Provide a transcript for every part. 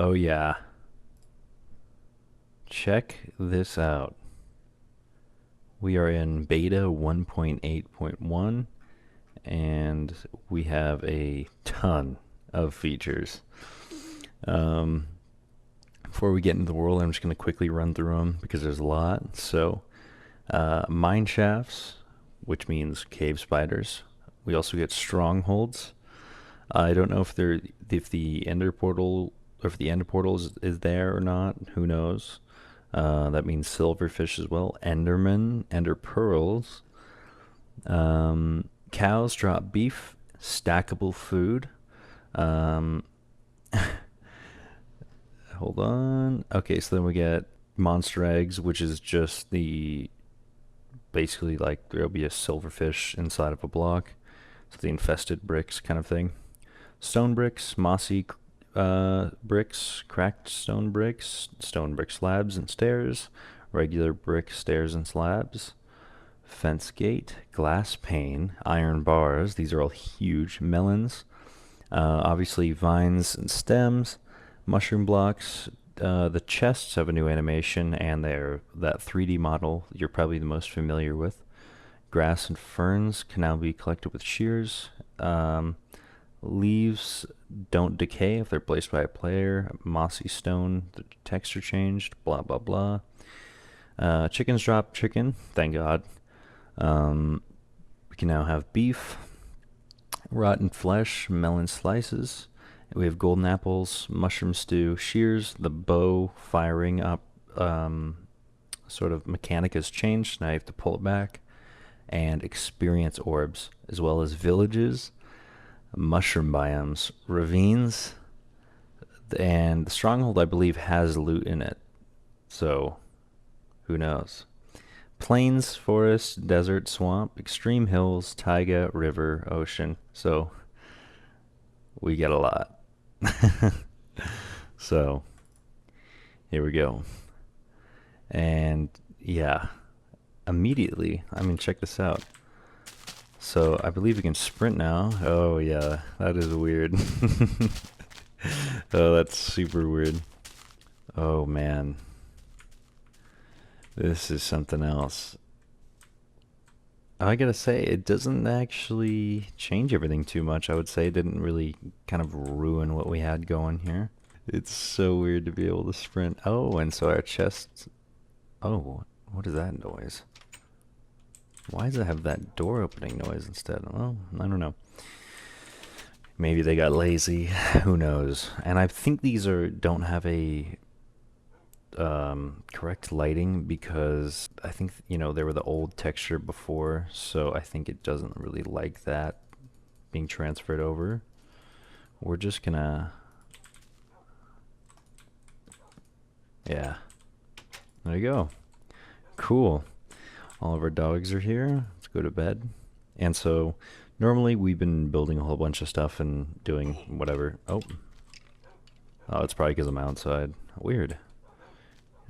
Oh yeah. Check this out. We are in beta 1.8.1 and we have a ton of features. Um, Before we get into the world, I'm just going to quickly run through them because there's a lot. So, mine shafts, which means cave spiders. We also get strongholds. I don't know if the ender portal or if the ender portal is there or not. Who knows? That means silverfish as well. Enderman, ender pearls. Cows drop beef, stackable food. Um, Hold on. Okay, so then we get monster eggs, which is just the basically like there'll be a silverfish inside of a block. So the infested bricks kind of thing. Stone bricks, mossy bricks, cracked stone brick slabs and stairs, regular brick stairs and slabs, fence gate, glass pane, iron bars. These are all huge. Melons, obviously vines and stems, mushroom blocks. The chests have a new animation, and they're that 3D model you're probably the most familiar with. Grass and ferns can now be collected with shears. Leaves don't decay if they're placed by a player. Mossy stone, the texture changed. Blah blah blah. Chickens drop chicken. Thank God. We can now have beef, rotten flesh, melon slices. We have golden apples, mushroom stew, shears. The bow firing up sort of mechanic has changed. Now you have to pull it back. And experience orbs, as well as villages, mushroom biomes, ravines, and the stronghold, I believe, has loot in it. So, who knows? Plains, forest, desert, swamp, extreme hills, taiga, river, ocean. So, we get a lot. So, here we go. And yeah, immediately, I mean, check this out. So I believe we can sprint now. Oh yeah, that is weird. Oh, that's super weird. Oh man, this is something else. I gotta say, it doesn't actually change everything too much. I would say it didn't really kind of ruin what we had going here. It's so weird to be able to sprint. Oh, and so our chests. Oh, what is that noise? Why does it have that door opening noise instead? Well, I don't know. Maybe they got lazy. Who knows? And I think these don't have a correct lighting because I think they were the old texture before, so I think it doesn't really like that being transferred over. We're just gonna, yeah. There you go. Cool. All of our dogs are here. Let's go to bed. And so normally we've been building a whole bunch of stuff and doing whatever. Oh, it's probably because I'm outside. Weird.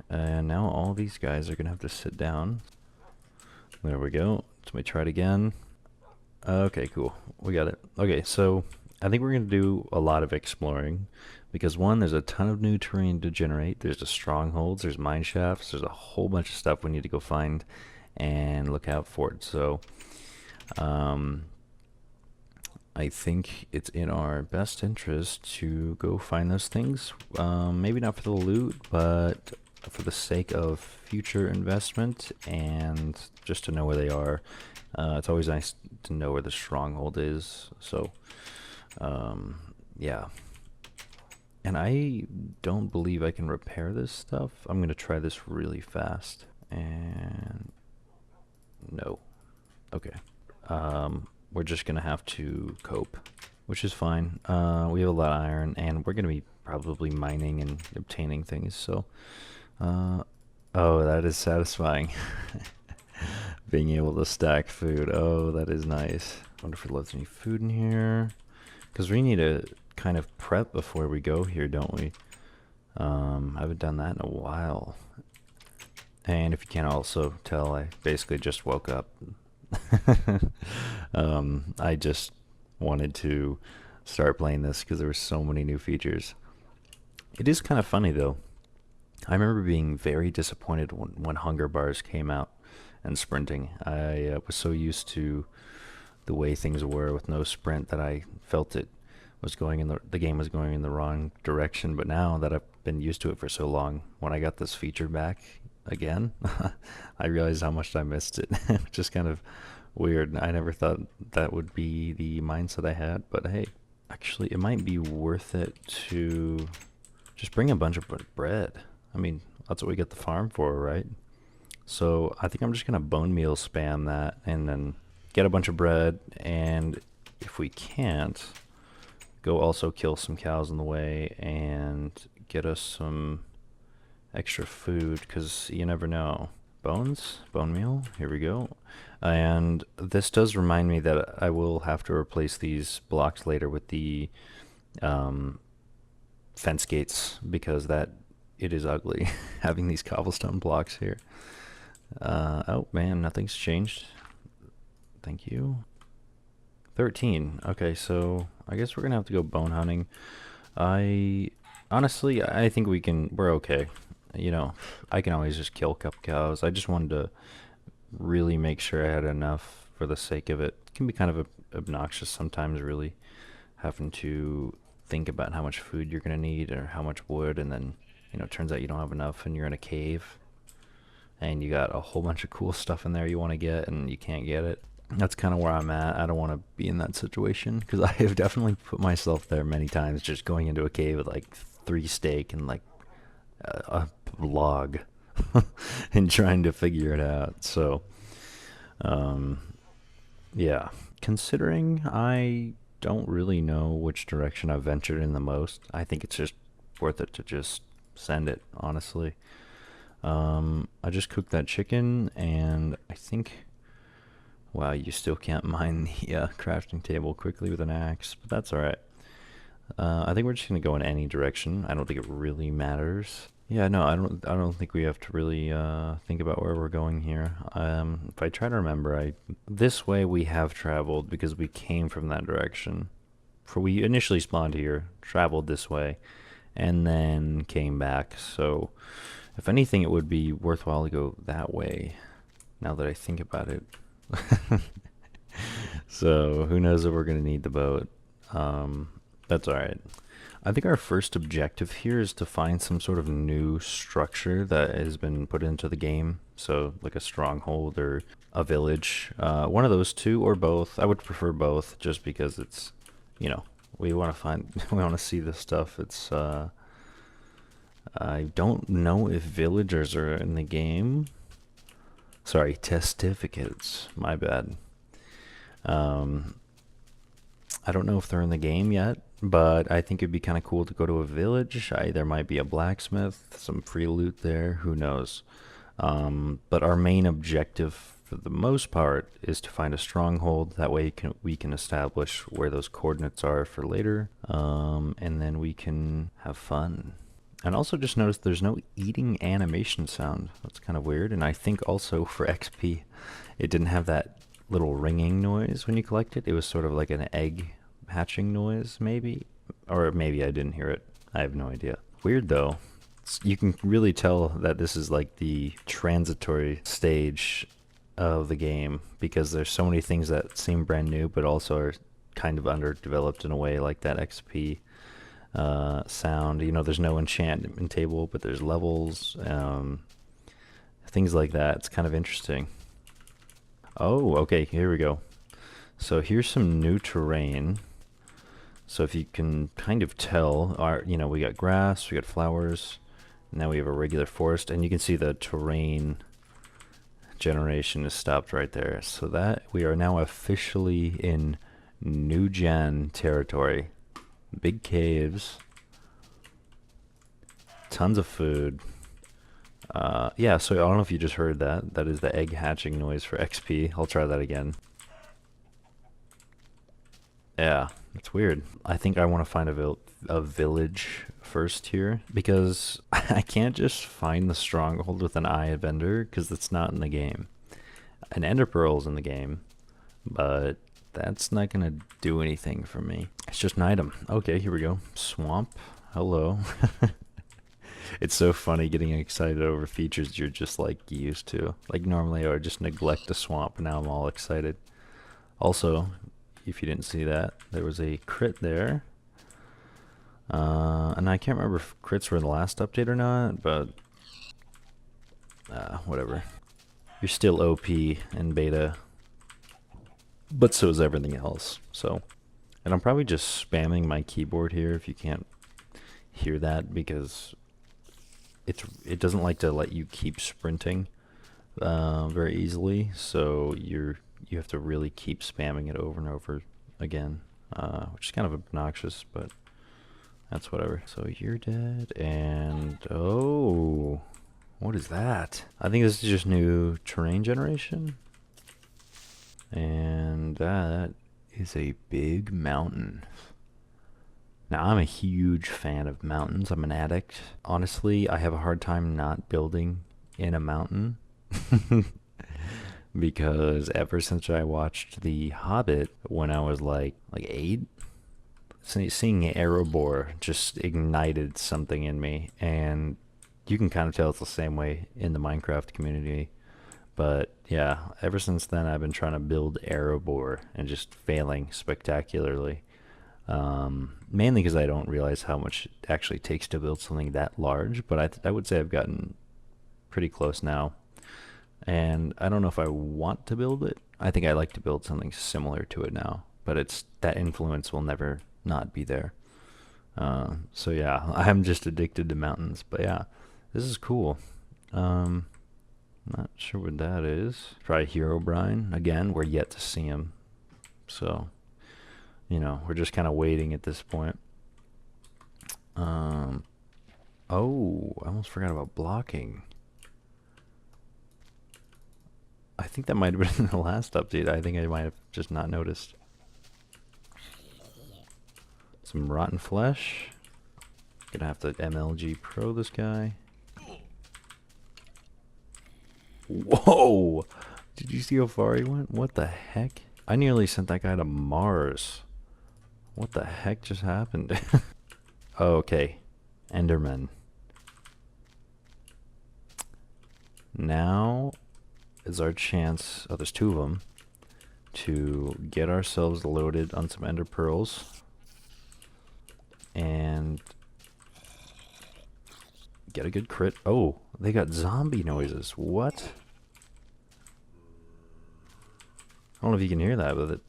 And now all these guys are gonna have to sit down. There we go. Let me try it again. Okay, cool. We got it. Okay, so I think we're gonna do a lot of exploring because one, there's a ton of new terrain to generate. There's the strongholds, there's mine shafts, there's a whole bunch of stuff we need to go find and look out for it. So I think it's in our best interest to go find those things. Maybe not for the loot, but for the sake of future investment and just to know where they are. It's always nice to know where the stronghold is. So, yeah. And I don't believe I can repair this stuff. I'm going to try this really fast. And no. Okay. We're just going to have to cope, which is fine. We have a lot of iron, and we're going to be probably mining and obtaining things. So, oh, that is satisfying. Being able to stack food. Oh, that is nice. Wonder if there's any food in here. Because we need to kind of prep before we go here, don't we? I haven't done that in a while. And if you can't also tell, I basically just woke up. I just wanted to start playing this because there were so many new features. It is kind of funny though. I remember being very disappointed when hunger bars came out and sprinting. I was so used to the way things were with no sprint that I felt it was going in the game was going in the wrong direction. But now that I've been used to it for so long, when I got this feature back again, I realized how much I missed it. Just kind of weird. I never thought that would be the mindset I had, but hey, actually, it might be worth it to just bring a bunch of bread. I mean, that's what we get the farm for, right? So I think I'm just gonna bone meal spam that and then get a bunch of bread. And if we can't, go also kill some cows on the way and get us some extra food because you never know. Bones, bone meal, here we go. And this does remind me that I will have to replace these blocks later with the um, fence gates because that it is ugly having these cobblestone blocks here. Oh man, nothing's changed. Thank you. 13. Okay, so I guess we're gonna have to go bone hunting. I honestly, I think we're okay. You know, I can always just kill a couple cows. I just wanted to really make sure I had enough for the sake of it. It can be kind of obnoxious sometimes, really, having to think about how much food you're gonna need or how much wood, and then, it turns out you don't have enough and you're in a cave and you got a whole bunch of cool stuff in there you want to get and you can't get it. That's kind of where I'm at. I don't want to be in that situation because I have definitely put myself there many times, just going into a cave with like 3 steak and like a log and trying to figure it out. So, um, yeah, considering I don't really know which direction I've ventured in the most, I think it's just worth it to just send it, honestly. I just cooked that chicken, and I think, wow, you still can't mine the crafting table quickly with an axe, but that's alright. I think we're just gonna go in any direction. I don't think it really matters. Yeah, no, I don't think we have to really think about where we're going here. If I try to remember, this way we have traveled because we came from that direction. For we initially spawned here, traveled this way, and then came back. So, if anything, it would be worthwhile to go that way. Now that I think about it. So who knows if we're gonna need the boat. That's alright. I think our first objective here is to find some sort of new structure that has been put into the game. So like a stronghold or a village. One of those two or both. I would prefer both just because it's, we want to we want to see this stuff. I don't know if villagers are in the game. Sorry, testificates. My bad. I don't know if they're in the game yet, but I think it'd be kind of cool to go to a village. There might be a blacksmith, some free loot there, who knows. But our main objective for the most part is to find a stronghold. That way we can establish where those coordinates are for later, and then we can have fun. And also just notice there's no eating animation sound. That's kind of weird. And I think also for XP, it didn't have that little ringing noise when you collect it. It was sort of like an egg hatching noise, maybe? Or maybe I didn't hear it. I have no idea. Weird though. You can really tell that this is like the transitory stage of the game because there's so many things that seem brand new but also are kind of underdeveloped in a way, like that XP sound. There's no enchantment table, but there's levels, things like that. It's kind of interesting. Oh, okay, here we go. So here's some new terrain. So if you can kind of tell, we got grass, we got flowers, now we have a regular forest, and you can see the terrain generation is stopped right there. So that we are now officially in new gen territory. Big caves, tons of food. Yeah, so I don't know if you just heard that. That is the egg hatching noise for XP. I'll try that again. Yeah, it's weird. I think I want to find a village first here because I can't just find the stronghold with an eye vendor because it's not in the game. An ender pearl's in the game, but that's not gonna do anything for me. It's just an item. Okay, here we go. Swamp. Hello. It's so funny getting excited over features you're just like used to. Like normally I would just neglect the swamp, but now I'm all excited. Also, if you didn't see that, there was a crit there. And I can't remember if crits were in the last update or not, but whatever. You're still OP in beta, but so is everything else. So, and I'm probably just spamming my keyboard here if you can't hear that, because it doesn't like to let you keep sprinting very easily. So you have to really keep spamming it over and over again, which is kind of obnoxious, but that's whatever. So you're dead, and oh, what is that? I think this is just new terrain generation, and that is a big mountain. Now, I'm a huge fan of mountains. I'm an addict. Honestly, I have a hard time not building in a mountain because ever since I watched The Hobbit when I was like 8, seeing Erebor just ignited something in me, and you can kind of tell it's the same way in the Minecraft community. But yeah, ever since then I've been trying to build Erebor and just failing spectacularly. Mainly because I don't realize how much it actually takes to build something that large, but I would say I've gotten pretty close now. And I don't know if I want to build it. I think I like to build something similar to it now, but it's that influence will never not be there. So yeah, I'm just addicted to mountains. But yeah, this is cool. Not sure what that is. Try Herobrine. Again, we're yet to see him. So, you know, we're just kind of waiting at this point. Oh, I almost forgot about blocking. I think that might have been in the last update. I think I might have just not noticed. Some rotten flesh. Gonna have to MLG Pro this guy. Whoa! Did you see how far he went? What the heck? I nearly sent that guy to Mars. What the heck just happened? Oh, okay. Enderman. Now is our chance, oh, there's 2 of them, to get ourselves loaded on some ender pearls and get a good crit. Oh, they got zombie noises. What? I don't know if you can hear that with it.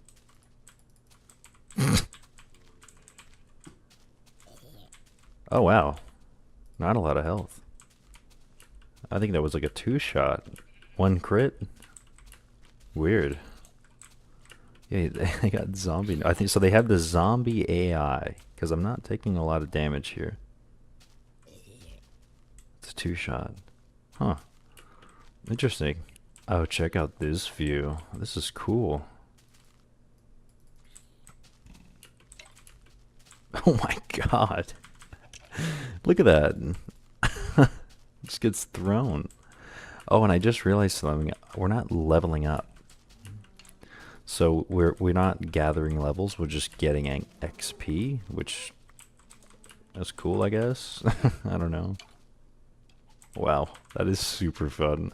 Oh, wow. Not a lot of health. I think that was like a 2-shot. 1 crit? Weird. Yeah, they got zombie. I think so. They have the zombie AI, because I'm not taking a lot of damage here. It's a 2-shot. Huh. Interesting. Oh, check out this view. This is cool. Oh my god. Look at that. Just gets thrown. Oh, and I just realized something. We're not leveling up. So we're not gathering levels, we're just getting XP, which is cool, I guess. I don't know. Wow, that is super fun.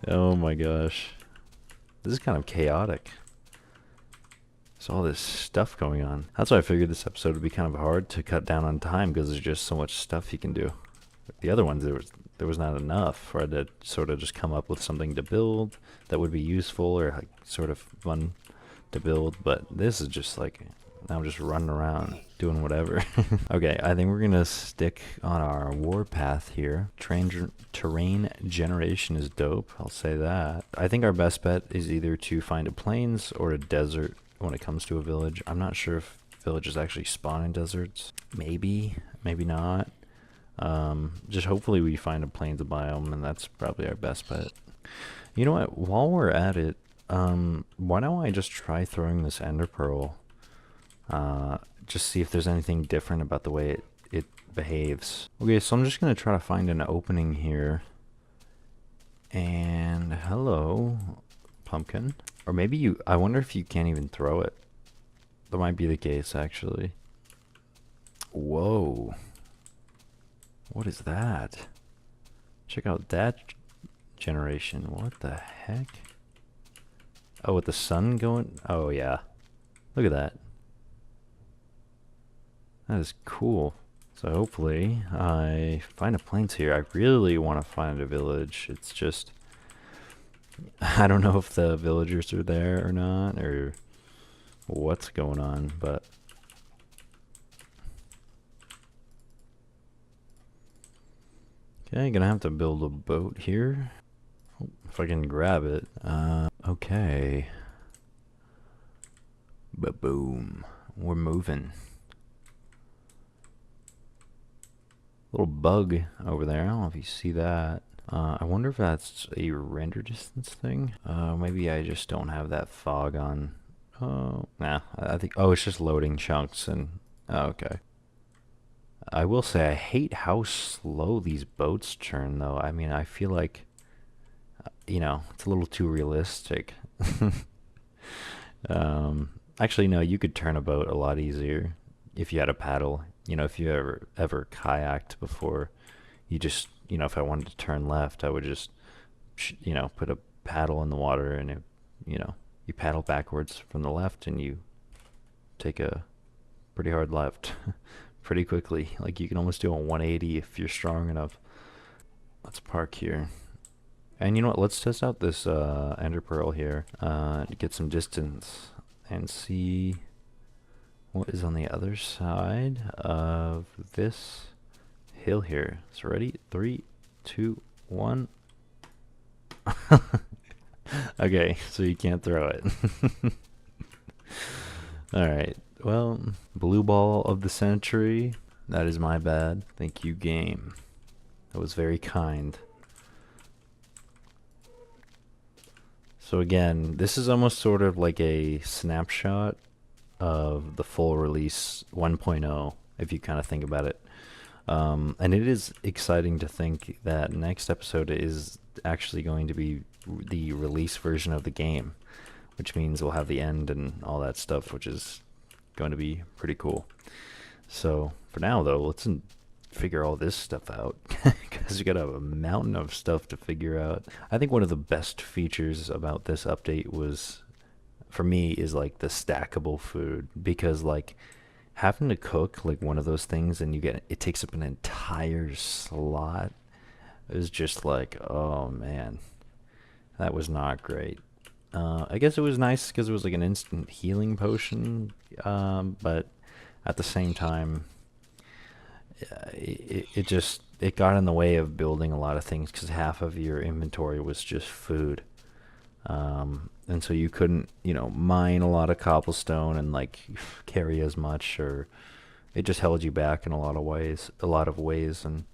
Oh my gosh. This is kind of chaotic. There's all this stuff going on. That's why I figured this episode would be kind of hard to cut down on time, because there's just so much stuff you can do. The other ones, there was not enough for I to sort of just come up with something to build that would be useful or like sort of fun to build. But this is just like, I'm just running around doing whatever. Okay, I think we're gonna stick on our warpath here. Terrain generation is dope, I'll say that. I think our best bet is either to find a plains or a desert when it comes to a village. I'm not sure if villages actually spawn in deserts. Maybe, maybe not. Just hopefully we find a plains biome, and that's probably our best bet. You know what, while we're at it, why don't I just try throwing this ender pearl, just see if there's anything different about the way it behaves. Okay, so I'm just gonna try to find an opening here, and hello pumpkin. Or maybe I wonder if you can't even throw it. That might be the case, actually. Whoa. What is that? Check out that generation. What the heck? Oh, with the sun going? Oh, yeah. Look at that. That is cool. So hopefully I find a plains here. I really want to find a village. It's just... I don't know if the villagers are there or not, or what's going on, but... Okay, gonna have to build a boat here. If I can grab it. Okay. Ba-boom. We're moving. Little bug over there. I don't know if you see that. I wonder if that's a render distance thing. Maybe I just don't have that fog on. Oh, nah. I think. Oh, it's just loading chunks and. Oh, okay. I will say I hate how slow these boats turn, though. I mean, I feel like, it's a little too realistic. Actually, no. You could turn a boat a lot easier if you had a paddle. If you ever kayaked before, you just, if I wanted to turn left, I would just, put a paddle in the water and you paddle backwards from the left and you take a pretty hard left pretty quickly. Like you can almost do a 180 if you're strong enough. Let's park here. And you know what? Let's test out this ender pearl here to get some distance and see what is on the other side of this hill here. So ready? 3, 2, 1. Okay, so you can't throw it. Alright, well, blue ball of the century. That is my bad. Thank you, game. That was very kind. So again, this is almost sort of like a snapshot of the full release 1.0, if you kind of think about it. And it is exciting to think that next episode is actually going to be the release version of the game, which means we'll have the end and all that stuff, which is going to be pretty cool. So for now, though, let's figure all this stuff out, because you got a mountain of stuff to figure out. I think one of the best features about this update was, for me, is like the stackable food, because like having to cook like one of those things and it takes up an entire slot is just like, oh man, that was not great. I guess it was nice because it was like an instant healing potion, but at the same time, it got in the way of building a lot of things because half of your inventory was just food. And so you couldn't, mine a lot of cobblestone and like carry as much, or it just held you back in a lot of ways. And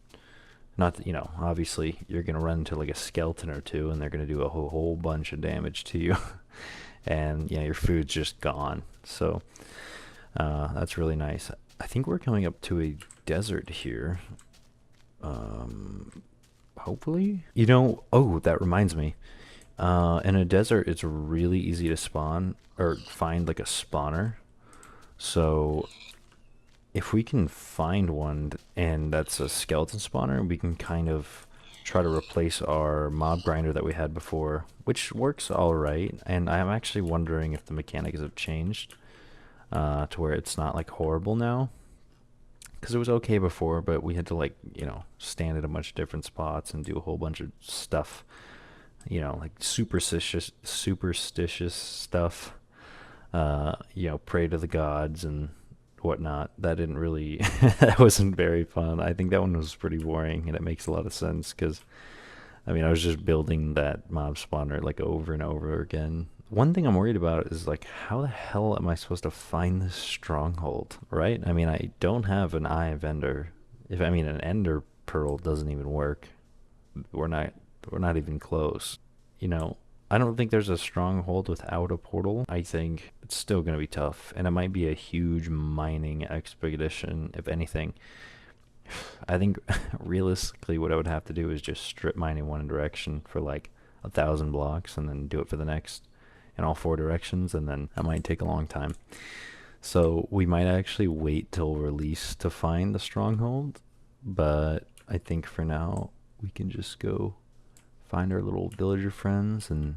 not that, obviously you're going to run into like a skeleton or two and they're going to do a whole bunch of damage to you. And, your food's just gone. So, that's really nice. I think we're coming up to a desert here. Hopefully? Oh, that reminds me. In a desert, it's really easy to spawn or find like a spawner. So if we can find one and that's a skeleton spawner, we can kind of try to replace our mob grinder that we had before, which works all right. And I'm actually wondering if the mechanics have changed to where it's not like horrible now. Because it was okay before, but we had to like, stand at a bunch of different spots and do a whole bunch of stuff. Like superstitious stuff, pray to the gods and whatnot. That didn't really, that wasn't very fun. I think that one was pretty boring, and it makes a lot of sense because, I was just building that mob spawner like over and over again. One thing I'm worried about is like, how the hell am I supposed to find this stronghold, right? I don't have an eye of ender. An ender pearl doesn't even work. We're not even close. I don't think there's a stronghold without a portal. I think it's still going to be tough, and it might be a huge mining expedition, if anything. I think realistically what I would have to do is just strip mine in one direction for like 1,000 blocks and then do it for the next in all 4 directions, and then that might take a long time. So we might actually wait till release to find the stronghold, but I think for now we can just go find our little villager friends and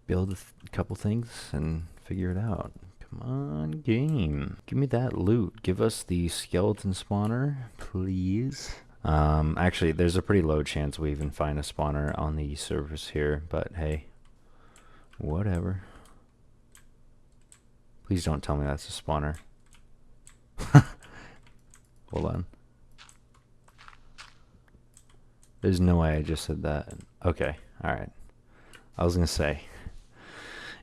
build a couple things and figure it out. Come on, game. Give me that loot. Give us the skeleton spawner, please. Actually, there's a pretty low chance we even find a spawner on the surface here, but hey, whatever. Please don't tell me that's a spawner. Hold on. There's no way I just said that. Okay, alright. I was gonna say,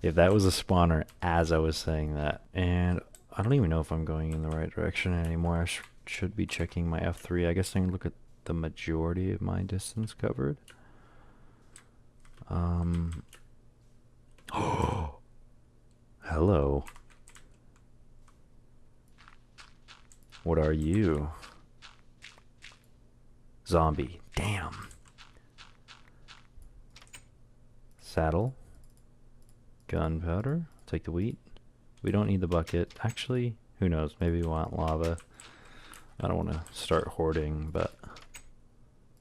if that was a spawner as I was saying that, and I don't even know if I'm going in the right direction anymore. I should be checking my F3. I guess I can look at the majority of my distance covered. Oh, hello. What are you? Zombie. Damn. Saddle. Gunpowder. Take the wheat. We don't need the bucket. Actually, who knows? Maybe we want lava. I don't want to start hoarding, but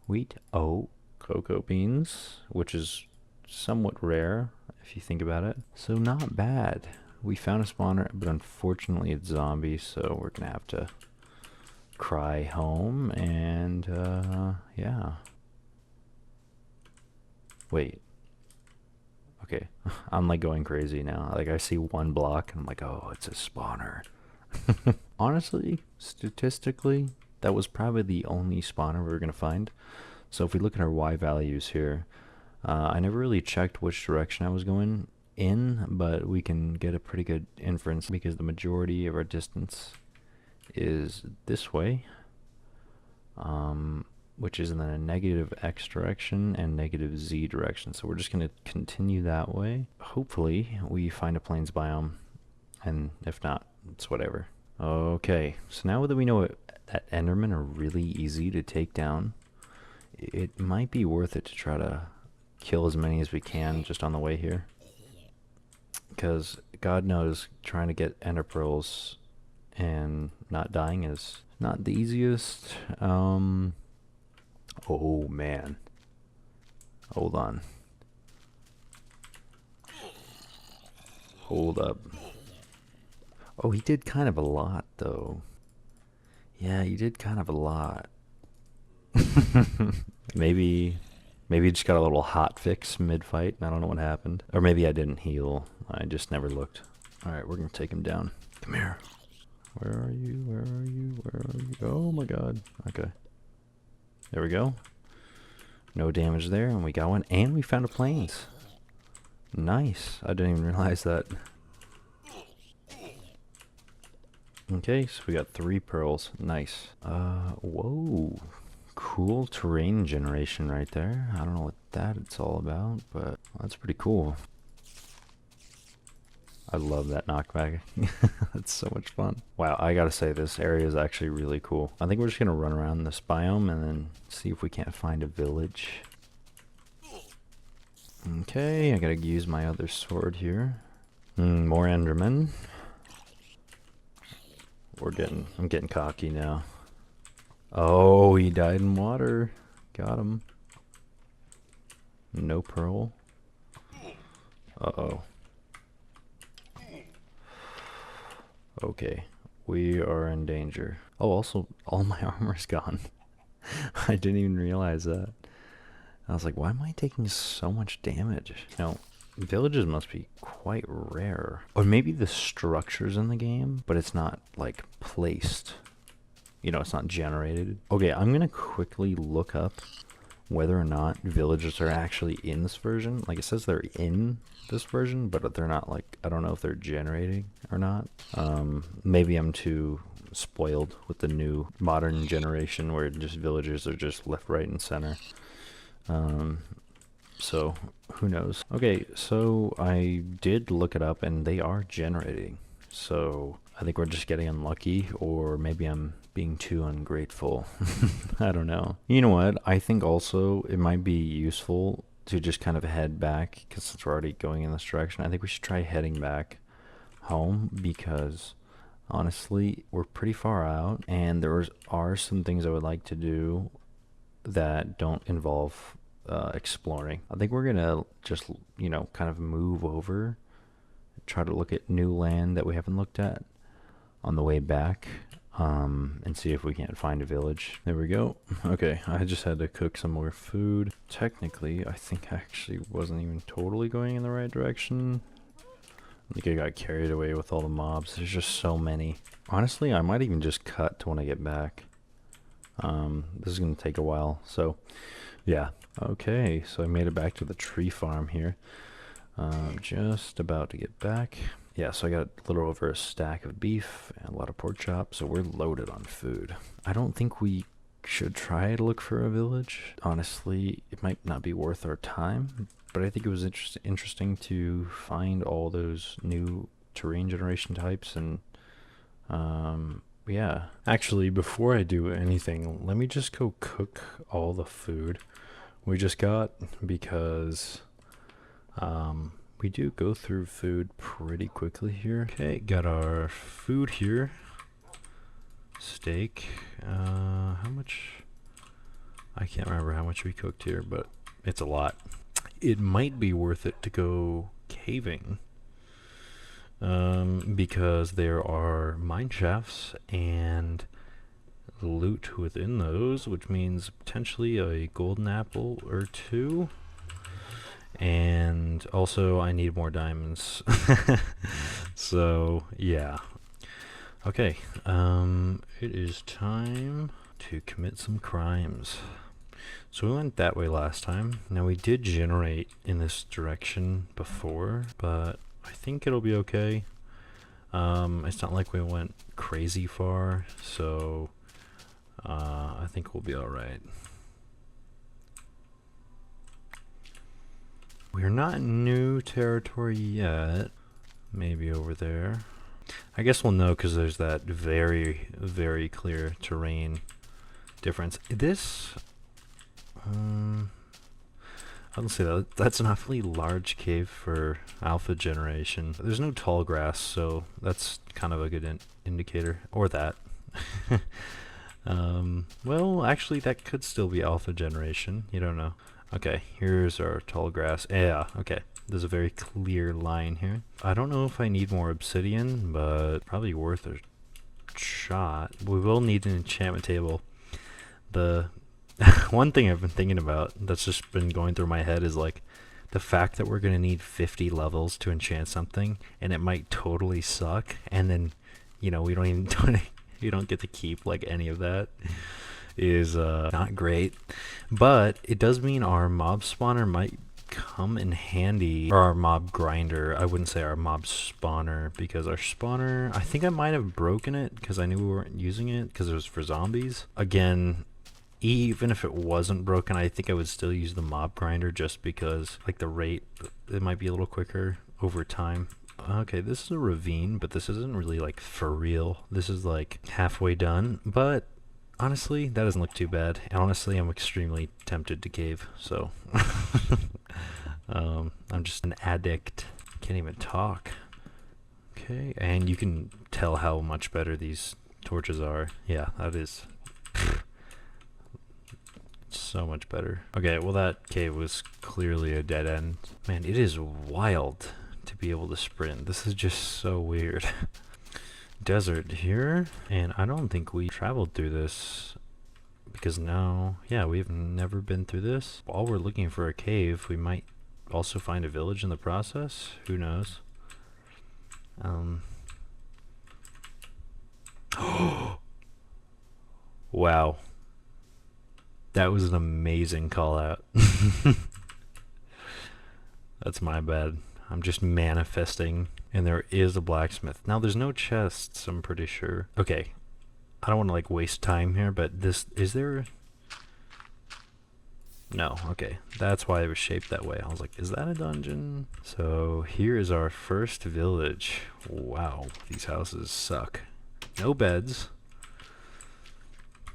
wheat. Oh, cocoa beans, which is somewhat rare if you think about it. So not bad. We found a spawner, but unfortunately it's zombie, so we're gonna have to cry home and yeah. Wait. Okay, I'm like going crazy now. Like I see one block and I'm like, oh, it's a spawner. Honestly, statistically, that was probably the only spawner we were gonna find. So if we look at our Y values here, I never really checked which direction I was going in, but we can get a pretty good inference because the majority of our distance is this way, which is in the negative X direction and negative Z direction. So we're just going to continue that way. Hopefully we find a plains biome, and if not, it's whatever. Okay, so now that we know that Endermen are really easy to take down, it might be worth it to try to kill as many as we can just on the way here. Because God knows trying to get ender pearls and not dying is not the easiest. Oh man. Hold on. Hold up. Oh, he did kind of a lot though. Yeah, he did kind of a lot. Maybe he just got a little hot fix mid-fight. I don't know what happened. Or maybe I didn't heal. I just never looked. Alright, we're gonna take him down. Come here. Where are you? Where are you? Where are you? Oh my god. Okay. There we go. No damage there, and we got one. And we found a plains. Nice. I didn't even realize that. Okay, so we got 3 pearls. Nice. Whoa. Cool terrain generation right there. I don't know what it's all about, but that's pretty cool. I love that knockback. That's so much fun. Wow, I gotta say, this area is actually really cool. I think we're just gonna run around this biome and then see if we can't find a village. Okay, I gotta use my other sword here. More Endermen. I'm getting cocky now. Oh, he died in water. Got him. No pearl. Uh-oh. Okay, we are in danger. Oh, also, all my armor's gone. I didn't even realize that. I was like, why am I taking so much damage? You know, villages must be quite rare. Or maybe the structure's in the game, but it's not, like, placed. You know, it's not generated. Okay, I'm gonna quickly look up whether or not villages are actually in this version. Like, it says they're in this version, but they're not, like, I don't know if they're generating or not. Maybe I'm too spoiled with the new modern generation where just villagers are just left, right, and center. So, who knows? Okay, so I did look it up, and they are generating. So, I think we're just getting unlucky, or maybe I'm being too ungrateful. I don't know. You know what? I think also it might be useful to just kind of head back, because since we're already going in this direction, I think we should try heading back home, because honestly, we're pretty far out, and are some things I would like to do that don't involve exploring. I think we're gonna just, kind of move over, try to look at new land that we haven't looked at on the way back, and see if we can't find a village. There we go. Okay, I just had to cook some more food. Technically, I think I actually wasn't even totally going in the right direction. I think I got carried away with all the mobs. There's just so many. Honestly, I might even just cut to when I get back. This is going to take a while, so yeah. Okay, so I made it back to the tree farm here. Just about to get back. Yeah, so I got a little over a stack of beef and a lot of pork chops, so we're loaded on food. I don't think we should try to look for a village. Honestly, it might not be worth our time, but I think it was interesting to find all those new terrain generation types, and yeah. Actually, before I do anything, let me just go cook all the food we just got, because we do go through food pretty quickly here. Okay, got our food here. Steak. How much? I can't remember how much we cooked here, but it's a lot. It might be worth it to go caving, because there are mine shafts and loot within those, which means potentially a golden apple or two. And also I need more diamonds. So yeah. Okay, it is time to commit some crimes. So we went that way last time. Now we did generate in this direction before, but I think it'll be okay. It's not like we went crazy far, so I think we'll be alright. We're not in new territory yet. Maybe over there. I guess we'll know because there's that very, very clear terrain difference. This, I don't say that. That's an awfully large cave for alpha generation. There's no tall grass, so that's kind of a good indicator. Or that. Well, actually, that could still be alpha generation. You don't know. Okay, here's our tall grass. Yeah, okay. There's a very clear line here. I don't know if I need more obsidian, but probably worth a shot. We will need an enchantment table. The one thing I've been thinking about that's just been going through my head is like the fact that we're going to need 50 levels to enchant something, and it might totally suck, and then, we don't even you don't get to keep like any of that. Is not great, but it does mean our mob spawner might come in handy, or our mob grinder. I wouldn't say our mob spawner, because our spawner, I think I might have broken it because I knew we weren't using it because it was for zombies. Again, even if it wasn't broken, I think I would still use the mob grinder just because like the rate, it might be a little quicker over time. Okay, this is a ravine, but this isn't really like for real. This is like halfway done, but honestly, that doesn't look too bad. And honestly, I'm extremely tempted to cave, so I'm just an addict. Can't even talk. Okay, and you can tell how much better these torches are. Yeah, that is so much better. Okay, well that cave was clearly a dead end. Man, it is wild to be able to sprint. This is just so weird. Desert here, and I don't think we traveled through this, because now, yeah, we've never been through this. While we're looking for a cave, we might also find a village in the process. Who knows? Wow, that was an amazing call out. That's my bad. I'm just manifesting. And there is a blacksmith. Now there's no chests, I'm pretty sure. Okay. I don't want to like waste time here, but this, is there? No, okay. That's why it was shaped that way. I was like, is that a dungeon? So here is our first village. Wow, these houses suck. No beds.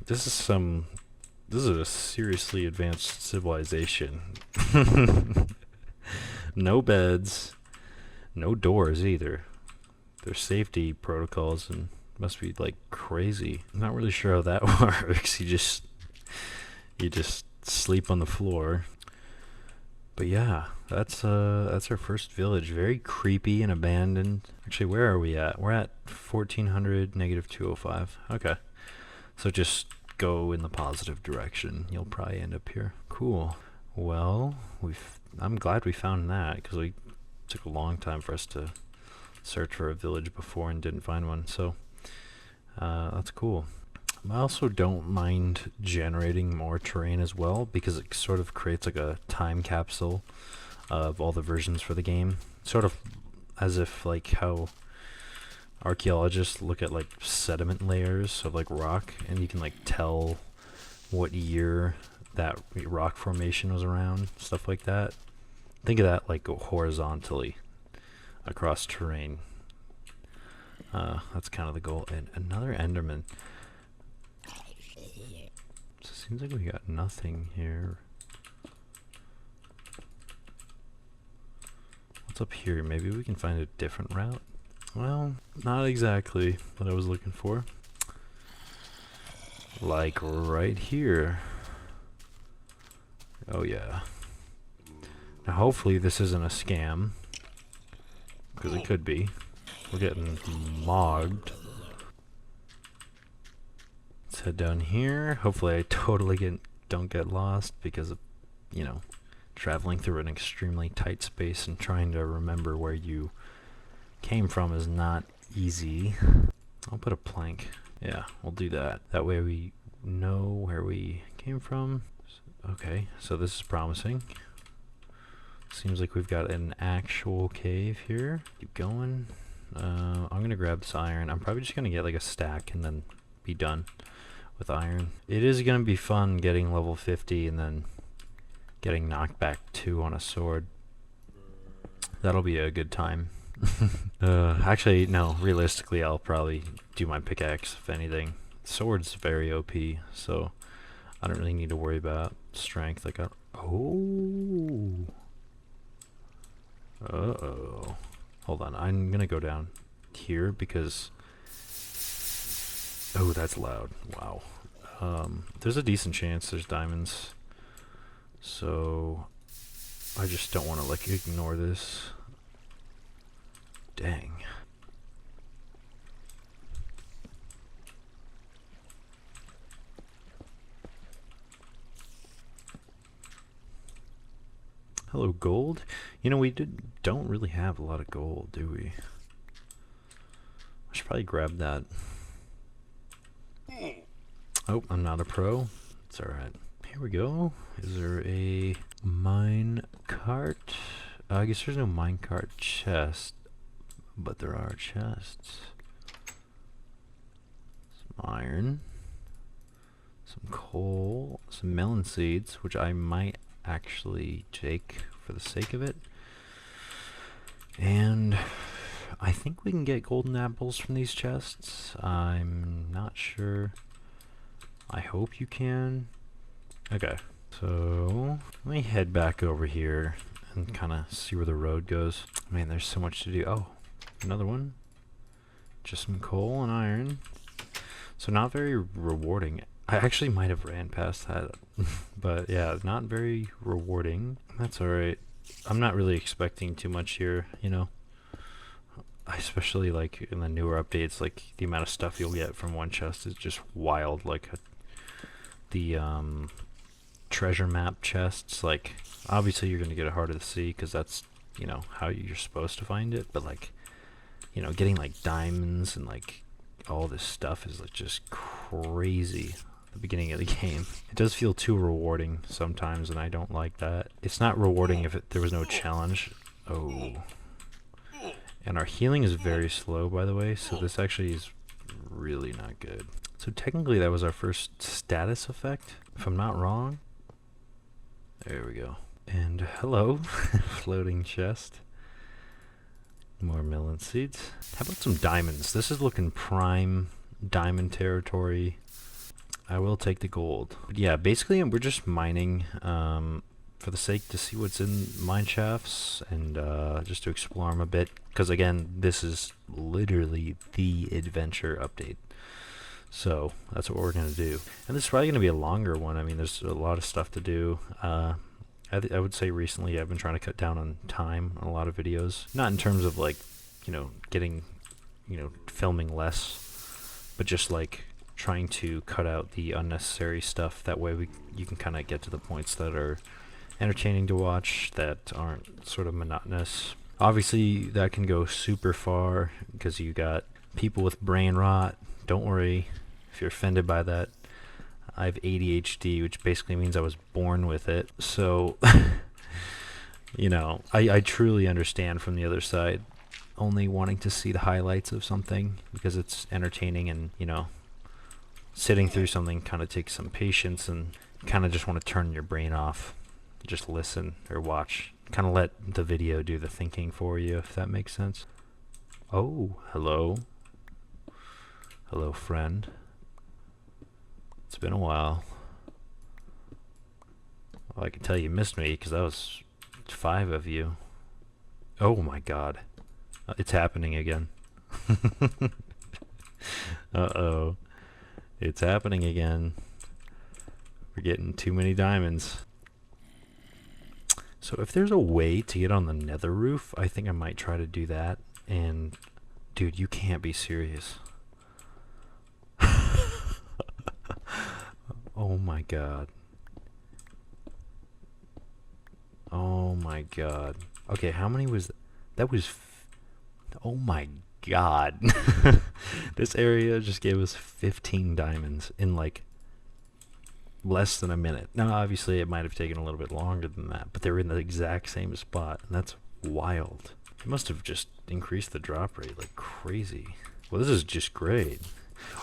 This is a seriously advanced civilization. No beds. No doors either. There's safety protocols and must be like crazy. I'm not really sure how that works. You just sleep on the floor. But yeah, that's our first village. Very creepy and abandoned. Actually, where are we at? We're at 1400 negative 205. Okay, so just go in the positive direction. You'll probably end up here. Cool. Well, I'm glad we found that because it took a long time for us to search for a village before and didn't find one. So that's cool. I also don't mind generating more terrain as well because it sort of creates like a time capsule of all the versions for the game. Sort of as if like how archaeologists look at like sediment layers of like rock and you can like tell what year that rock formation was around, stuff like that. Think of that like horizontally across terrain. That's kind of the goal. And another Enderman. So it seems like we got nothing here. What's up here? Maybe we can find a different route? Well, not exactly what I was looking for. Like right here. Oh yeah. Now hopefully this isn't a scam. Because it could be. We're getting mogged. Let's head down here. Hopefully I totally don't get lost because of, you know, traveling through an extremely tight space and trying to remember where you came from is not easy. I'll put a plank. Yeah, we'll do that. That way we know where we came from. Okay, so this is promising. Seems like we've got an actual cave here. Keep going. I'm gonna grab this iron. I'm probably just gonna get like a stack and then be done with iron. It is gonna be fun getting level 50 and then getting knocked back 2 on a sword. That'll be a good time. Actually, no, realistically I'll probably do my pickaxe if anything. Sword's very OP, so I don't really need to worry about strength. Like, oh. Uh-oh. Hold on, I'm gonna go down here because... Oh, that's loud. Wow. There's a decent chance there's diamonds. So... I just don't want to, like, ignore this. Dang. Hello, gold. You know, we don't really have a lot of gold, do we? I should probably grab that. Oh, I'm not a pro. It's alright. Here we go. Is there a mine cart? I guess there's no mine cart chest, but there are chests. Some iron. Some coal. Some melon seeds, which I might actually take for the sake of it. And I think we can get golden apples from these chests. I'm not sure. I hope you can. Okay, so let me head back over here and kind of see where the road goes. Man, there's so much to do. Oh, another one. Just some coal and iron. So not very rewarding. I actually might have ran past that, but yeah, not very rewarding. That's alright. I'm not really expecting too much here, you know. Especially like in the newer updates, like the amount of stuff you'll get from one chest is just wild. Like the treasure map chests, like obviously you're gonna get it harder to see because that's, you know, how you're supposed to find it. But like, you know, getting like diamonds and like all this stuff is like just crazy. The beginning of the game. It does feel too rewarding sometimes, and I don't like that. It's not rewarding if there was no challenge. Oh. And our healing is very slow, by the way, so this actually is really not good. So technically that was our first status effect, if I'm not wrong. There we go. And hello, floating chest. More melon seeds. How about some diamonds? This is looking prime diamond territory. I will take the gold. But yeah, basically we're just mining for the sake to see what's in mine shafts and just to explore them a bit. Because again, this is literally the adventure update. So that's what we're gonna do. And this is probably gonna be a longer one. I mean, there's a lot of stuff to do. I would say recently I've been trying to cut down on time on a lot of videos. Not in terms of like, getting, filming less, but just like trying to cut out the unnecessary stuff. That way you can kind of get to the points that are entertaining to watch, that aren't sort of monotonous. Obviously, that can go super far because you got people with brain rot. Don't worry if you're offended by that. I have ADHD, which basically means I was born with it. So, I truly understand from the other side, only wanting to see the highlights of something because it's entertaining, and, sitting through something kind of takes some patience, and kind of just want to turn your brain off. Just listen or watch. Kind of let the video do the thinking for you, if that makes sense. Oh, hello. Hello, friend. It's been a while. Well, I can tell you missed me because that was 5 of you. Oh my god. It's happening again. Uh-oh. It's happening again. We're getting too many diamonds. So if there's a way to get on the nether roof, I think I might try to do that. And, dude, you can't be serious. Oh my god. Oh my god. Okay, how many was that? Was oh my god. This area just gave us 15 diamonds in like less than a minute. Now obviously it might have taken a little bit longer than that, but they were in the exact same spot, and that's wild. It must have just increased the drop rate like crazy. Well, this is just great.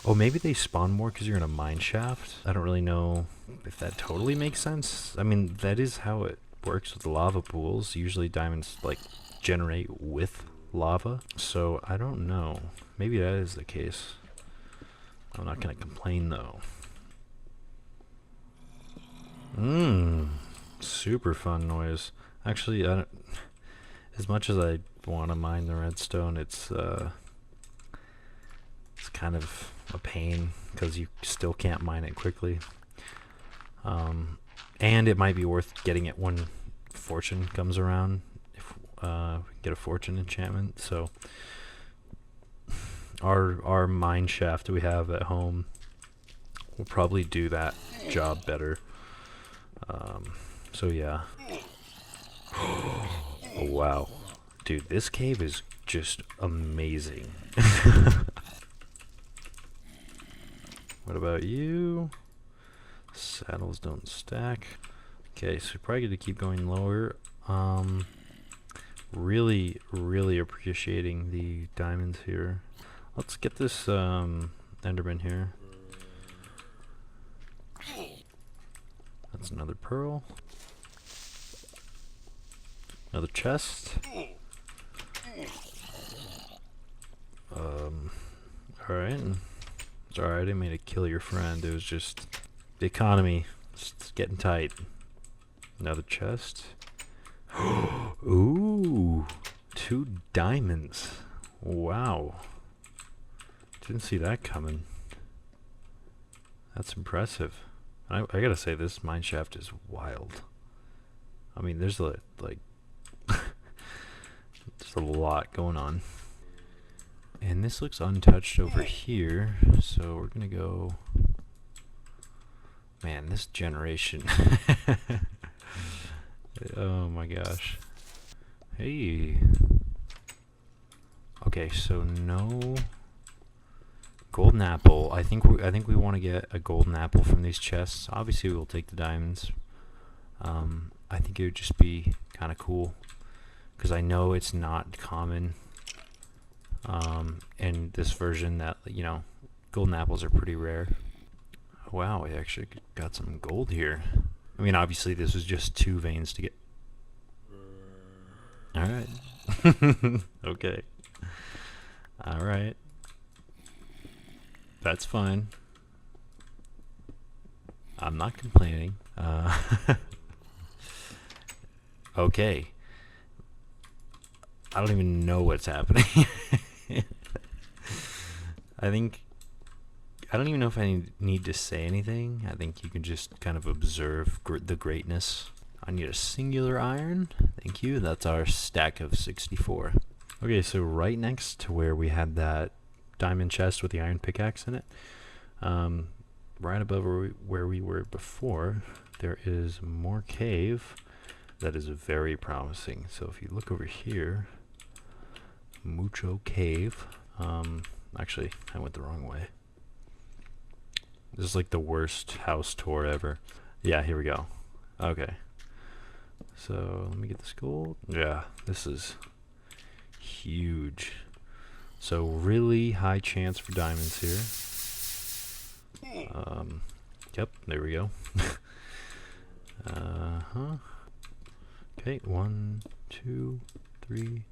Oh, maybe they spawn more because you're in a mine shaft? I don't really know if that totally makes sense. I mean, that is how it works with lava pools. Usually diamonds like generate with lava, so I don't know. Maybe that is the case. I'm not gonna complain though. Super fun noise. Actually, as much as I want to mine the redstone, it's kind of a pain because you still can't mine it quickly. And it might be worth getting it when fortune comes around, if we can get a fortune enchantment. So our mine shaft we have at home will probably do that job better. So yeah. Oh wow, dude, this cave is just amazing. What about you? Saddles don't stack. Okay, so we're probably going to keep going lower. Really appreciating the diamonds here. Let's get this Enderman here. That's another pearl. Another chest. Alright. It's alright, I didn't mean to kill your friend. It was just the economy. It's getting tight. Another chest. Ooh, 2 diamonds. Wow. Didn't see that coming. That's impressive. I gotta say, this mine shaft is wild. I mean, there's like there's a lot going on. And this looks untouched over here, so we're gonna go. Man, this generation. Oh my gosh. Hey. Okay, so no golden apple. I think we want to get a golden apple from these chests. Obviously, we'll take the diamonds. I think it would just be kind of cool because I know it's not common in this version that golden apples are pretty rare. Wow, we actually got some gold here. I mean, obviously this was just 2 veins to get. Alright. Okay. Alright. That's fine. I'm not complaining. Okay. I don't even know what's happening. I think I don't even know if I need to say anything. I think you can just kind of observe the greatness. I need a singular iron. Thank you. That's our stack of 64. Okay, so right next to where we had that diamond chest with the iron pickaxe in it, right above where we were before, there is more cave that is very promising. So if you look over here, Mucho Cave. Actually, I went the wrong way. This is like the worst house tour ever. Yeah, here we go. Okay. So let me get this gold. Yeah, this is huge. So really high chance for diamonds here. Yep, there we go. Okay, 1, 2, 3,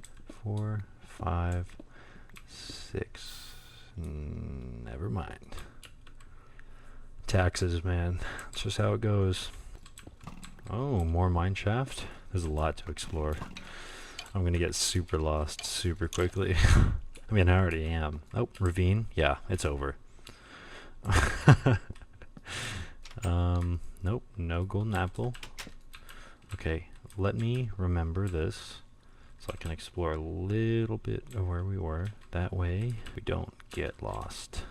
4, 5, 6. Never mind. Taxes, man. That's just how it goes. Oh, more mine shaft. There's a lot to explore. I'm gonna get super lost super quickly. I mean, I already am. Oh, ravine. Yeah, it's over. Nope, no golden apple. Okay, let me remember this so I can explore a little bit of where we were. That way we don't get lost.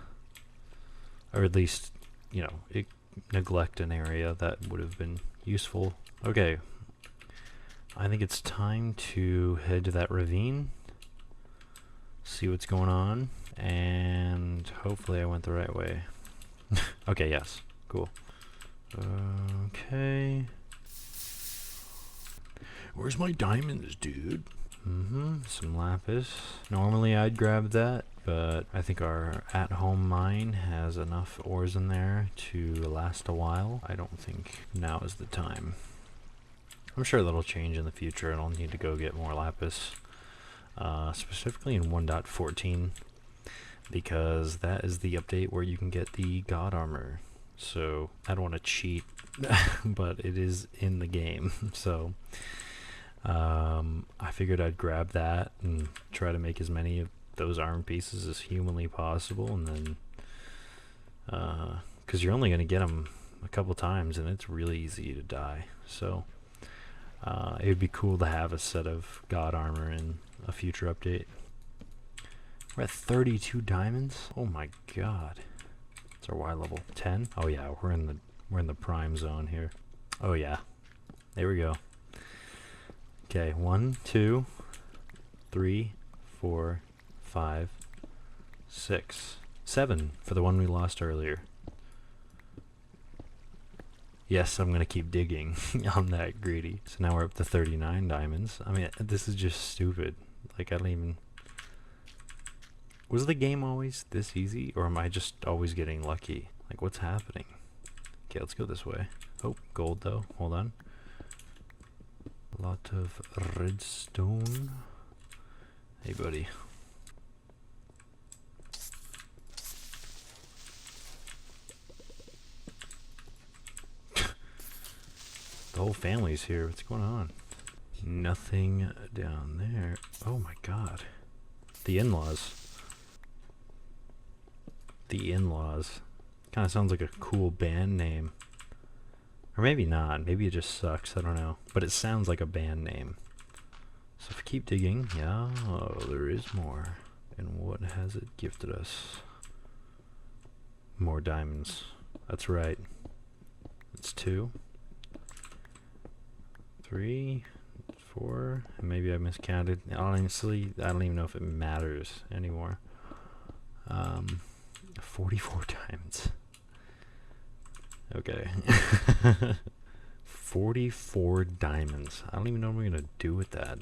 Or at least, you know, neglect an area that would have been useful. Okay, I think it's time to head to that ravine, see what's going on, and hopefully I went the right way. Okay, yes, cool. Okay. Where's my diamonds, dude? Some lapis. Normally I'd grab that, but I think our at-home mine has enough ores in there to last a while. I don't think now is the time. I'm sure that'll change in the future and I'll need to go get more lapis. Specifically in 1.14, because that is the update where you can get the god armor. So I don't want to cheat, but it is in the game. So I figured I'd grab that and try to make as many of those armor pieces as humanly possible, and then because you're only going to get them a couple times and it's really easy to die. So it would be cool to have a set of god armor in a future update. We're at 32 diamonds. Oh my god. It's our Y level 10. Oh yeah, we're in the prime zone here. Oh yeah. There we go. Okay, 1, 2, 3, 4, 5, 6, 7 for the one we lost earlier. Yes, I'm gonna keep digging. I'm that greedy. So now we're up to 39 diamonds. I mean, this is just stupid. Like, I don't even... Was the game always this easy, or am I just always getting lucky? Like, what's happening? Okay, let's go this way. Oh, gold though. Hold on. A lot of redstone. Hey, buddy. The whole family's here. What's going on? Nothing down there. Oh my god. The in-laws. The in-laws. Kind of sounds like a cool band name. Or maybe not. Maybe it just sucks. I don't know. But it sounds like a band name. So if we keep digging, yeah, oh, there is more. And what has it gifted us? More diamonds. That's right. It's 2, 3, 4. And maybe I miscounted. Honestly, I don't even know if it matters anymore. 44 diamonds. Okay. 44 diamonds. I don't even know what I'm going to do with that.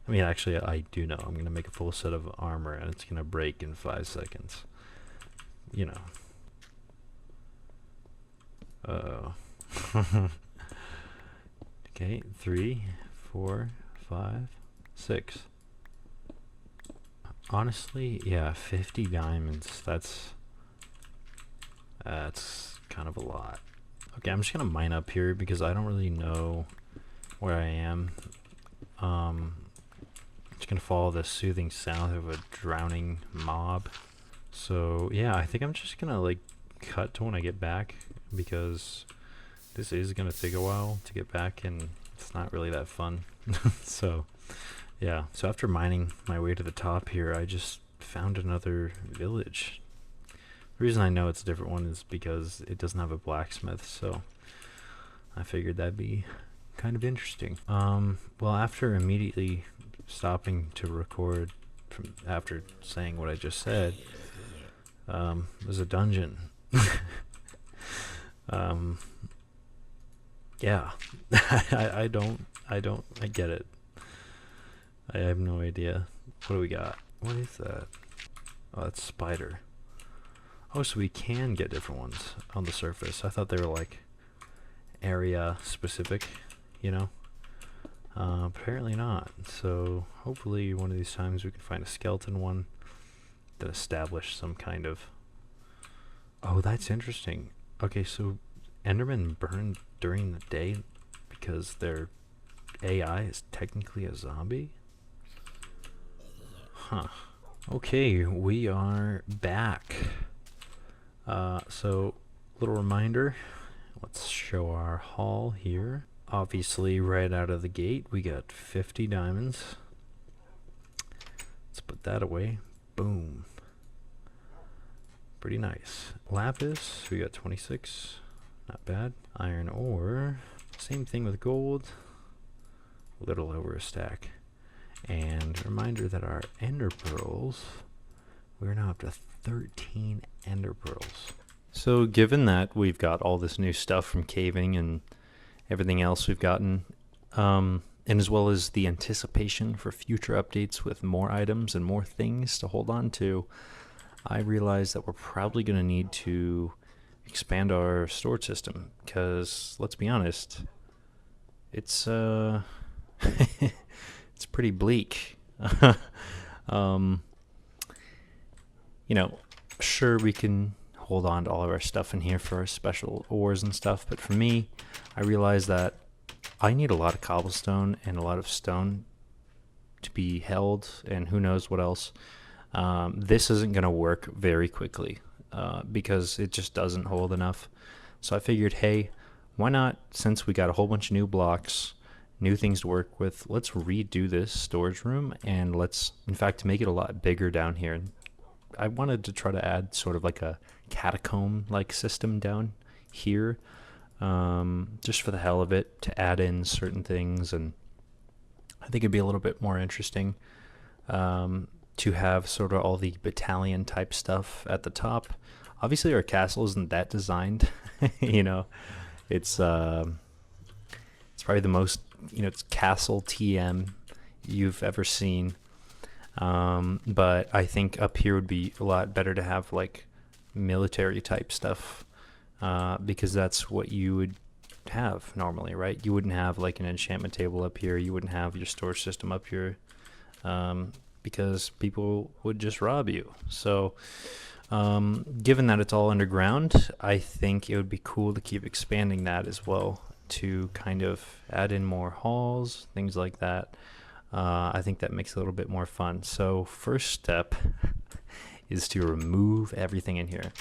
I mean, actually, I do know. I'm going to make a full set of armor, and it's going to break in 5 seconds. You know. Uh-oh. Okay, 3, 4, 5, 6. Honestly, yeah, 50 diamonds. That's kind of a lot. Okay, I'm just gonna mine up here because I don't really know where I am. Just gonna follow the soothing sound of a drowning mob. So yeah, I think I'm just gonna like cut to when I get back, because this is gonna take a while to get back and it's not really that fun. So yeah, so after mining my way to the top here, I just found another village. The reason I know it's a different one is because it doesn't have a blacksmith, so I figured that'd be kind of interesting. Well, after immediately stopping to record from after saying what I just said, there's a dungeon. Yeah, I get it. I have no idea. What do we got? What is that? Oh, that's spider. Oh, so we can get different ones on the surface. I thought they were like area specific, you know? Apparently not. So hopefully one of these times we can find a skeleton one that establish some kind of... Oh, that's interesting. Okay, so Endermen burn during the day because their AI is technically a zombie? Huh. Okay, we are back. So, little reminder, let's show our haul here. Obviously, right out of the gate, we got 50 diamonds. Let's put that away. Boom. Pretty nice. Lapis, we got 26. Not bad. Iron ore, same thing with gold. A little over a stack. And reminder that our ender pearls, we're now up to 13 ender pearls. So given that we've got all this new stuff from caving and everything else we've gotten, and as well as the anticipation for future updates with more items and more things to hold on to, I realized that we're probably going to need to expand our storage system, because let's be honest, it's it's pretty bleak. You know, sure, we can hold on to all of our stuff in here for our special ores and stuff, but for me, I realized that I need a lot of cobblestone and a lot of stone to be held, and who knows what else. This isn't going to work very quickly because it just doesn't hold enough. So I figured, hey, why not, since we got a whole bunch of new blocks, new things to work with, let's redo this storage room, and let's, in fact, make it a lot bigger down here. I wanted to try to add sort of like a catacomb-like system down here, just for the hell of it, to add in certain things, and I think it'd be a little bit more interesting to have sort of all the battalion type stuff at the top. Obviously our castle isn't that designed. You know, it's probably the most, you know, it's castle TM you've ever seen. But I think up here would be a lot better to have like military type stuff, because that's what you would have normally, right? You wouldn't have like an enchantment table up here. You wouldn't have your storage system up here, because people would just rob you. So given that it's all underground, I think it would be cool to keep expanding that as well, to kind of add in more halls, things like that. I think that makes it a little bit more fun. So first step is to remove everything in here.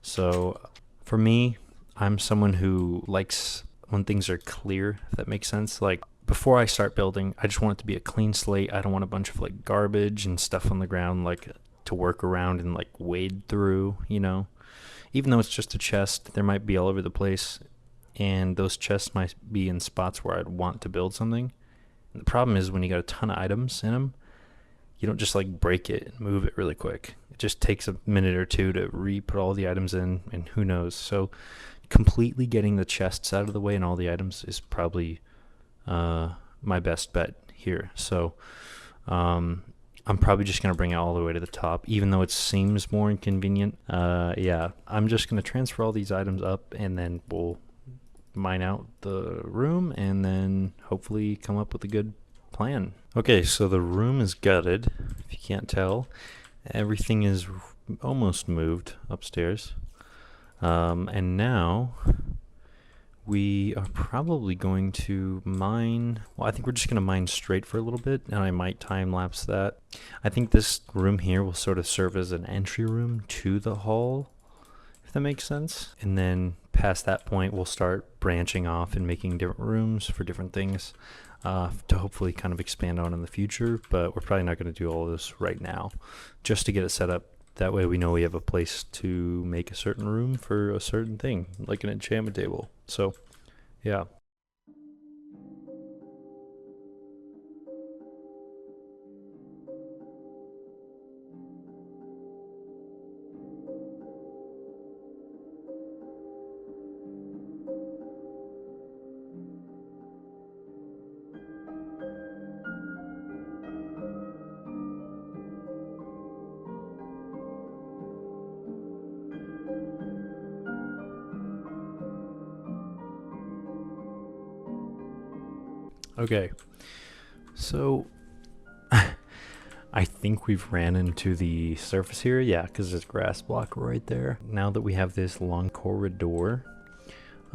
So for me, I'm someone who likes when things are clear, if that makes sense. Like before I start building, I just want it to be a clean slate. I don't want a bunch of like garbage and stuff on the ground like to work around and like wade through, you know. Even though it's just a chest, there might be all over the place, and those chests might be in spots where I'd want to build something. And the problem is when you got a ton of items in them, you don't just like break it and move it really quick. It just takes a minute or two to re-put all the items in, and who knows. So completely getting the chests out of the way and all the items is probably my best bet here. So I'm probably just going to bring it all the way to the top, even though it seems more inconvenient. Yeah, I'm just going to transfer all these items up, and then we'll mine out the room, and then hopefully come up with a good plan. Okay, so the room is gutted, if you can't tell. Everything is almost moved upstairs. And now we are probably going to mine. Well, I think we're just going to mine straight for a little bit, and I might time lapse that. I think this room here will sort of serve as an entry room to the hall, if that makes sense. And then past that point, we'll start branching off and making different rooms for different things to hopefully kind of expand on in the future. But we're probably not going to do all of this right now, just to get it set up. That way we know we have a place to make a certain room for a certain thing, like an enchantment table. So, yeah. Okay, so I think we've ran into the surface here. Yeah, because there's grass block right there. Now that we have this long corridor,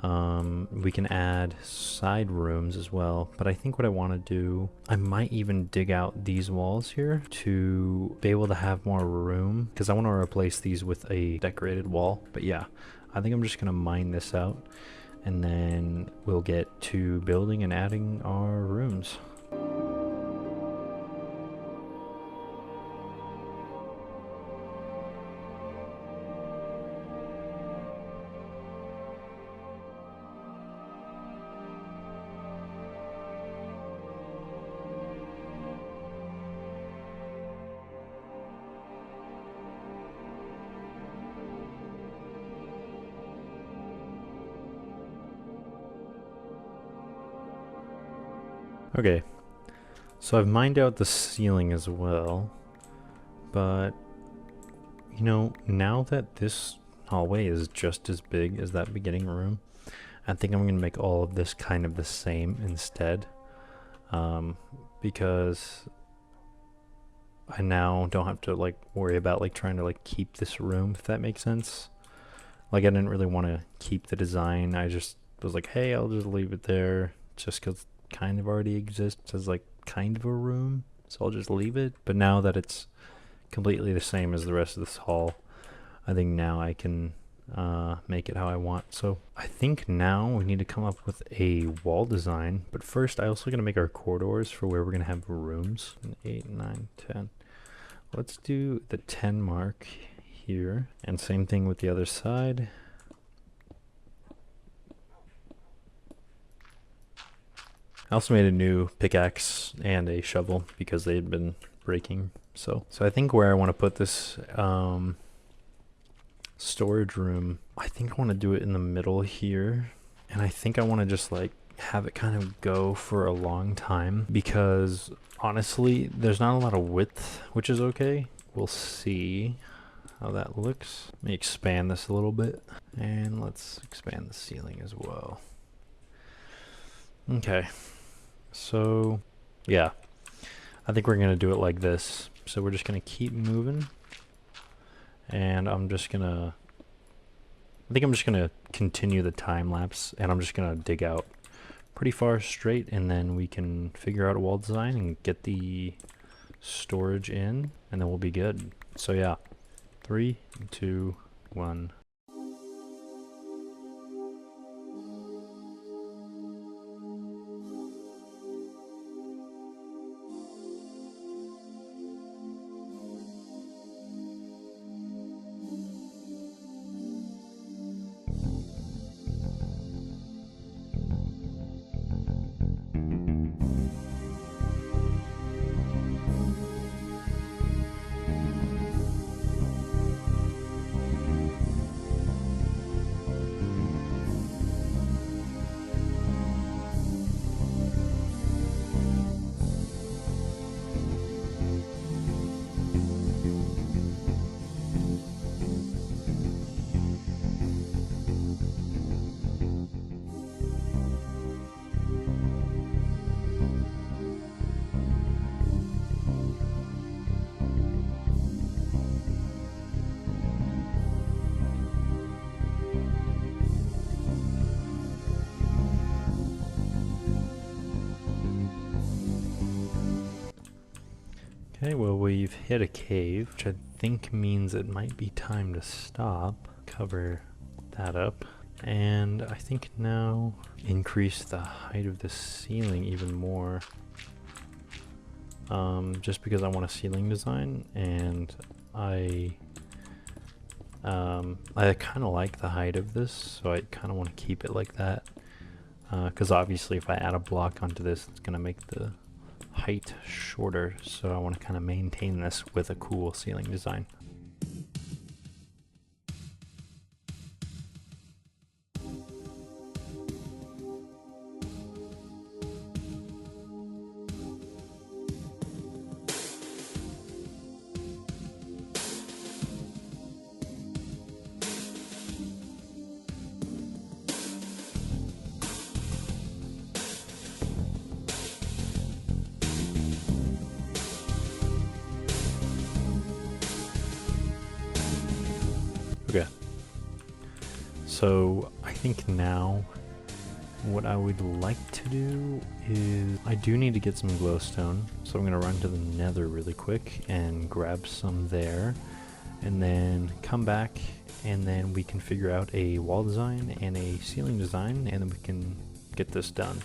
we can add side rooms as well. But I think what I want to do, I might even dig out these walls here to be able to have more room, because I want to replace these with a decorated wall. But yeah, I think I'm just going to mine this out, and then we'll get to building and adding our rooms. Okay, so I've mined out the ceiling as well, but you know, now that this hallway is just as big as that beginning room, I think I'm gonna make all of this kind of the same instead, because I now don't have to like worry about like trying to like keep this room, if that makes sense. Like I didn't really want to keep the design. I just was like, hey, I'll just leave it there just because kind of already exists as like kind of a room, so I'll just leave it. But now that it's completely the same as the rest of this hall, I think now I can make it how I want. So I think now we need to come up with a wall design, but first I also gonna make our corridors for where we're gonna have rooms. 8, 9, 10. Let's do the 10 mark here, and same thing with the other side. I also made a new pickaxe and a shovel because they had been breaking. So I think where I want to put this storage room, I think I want to do it in the middle here. And I think I want to just like have it kind of go for a long time, because honestly, there's not a lot of width, which is okay. We'll see how that looks. Let me expand this a little bit, and let's expand the ceiling as well. Okay. So, yeah, I think we're going to do it like this. So we're just going to keep moving, and I think I'm just going to continue the time lapse, and I'm just going to dig out pretty far straight, and then we can figure out a wall design and get the storage in, and then we'll be good. So yeah, 3, 2, 1. Okay, well we've hit a cave, which I think means it might be time to stop. Cover that up. And I think now increase the height of the ceiling even more. Just because I want a ceiling design, and I kind of like the height of this, so I kind of want to keep it like that. Because obviously if I add a block onto this, it's going to make the height shorter, so I want to kind of maintain this with a cool ceiling design. Okay, so I think now what I would like to do is I do need to get some glowstone, so I'm going to run to the nether really quick and grab some there, and then come back, and then we can figure out a wall design and a ceiling design, and then we can get this done.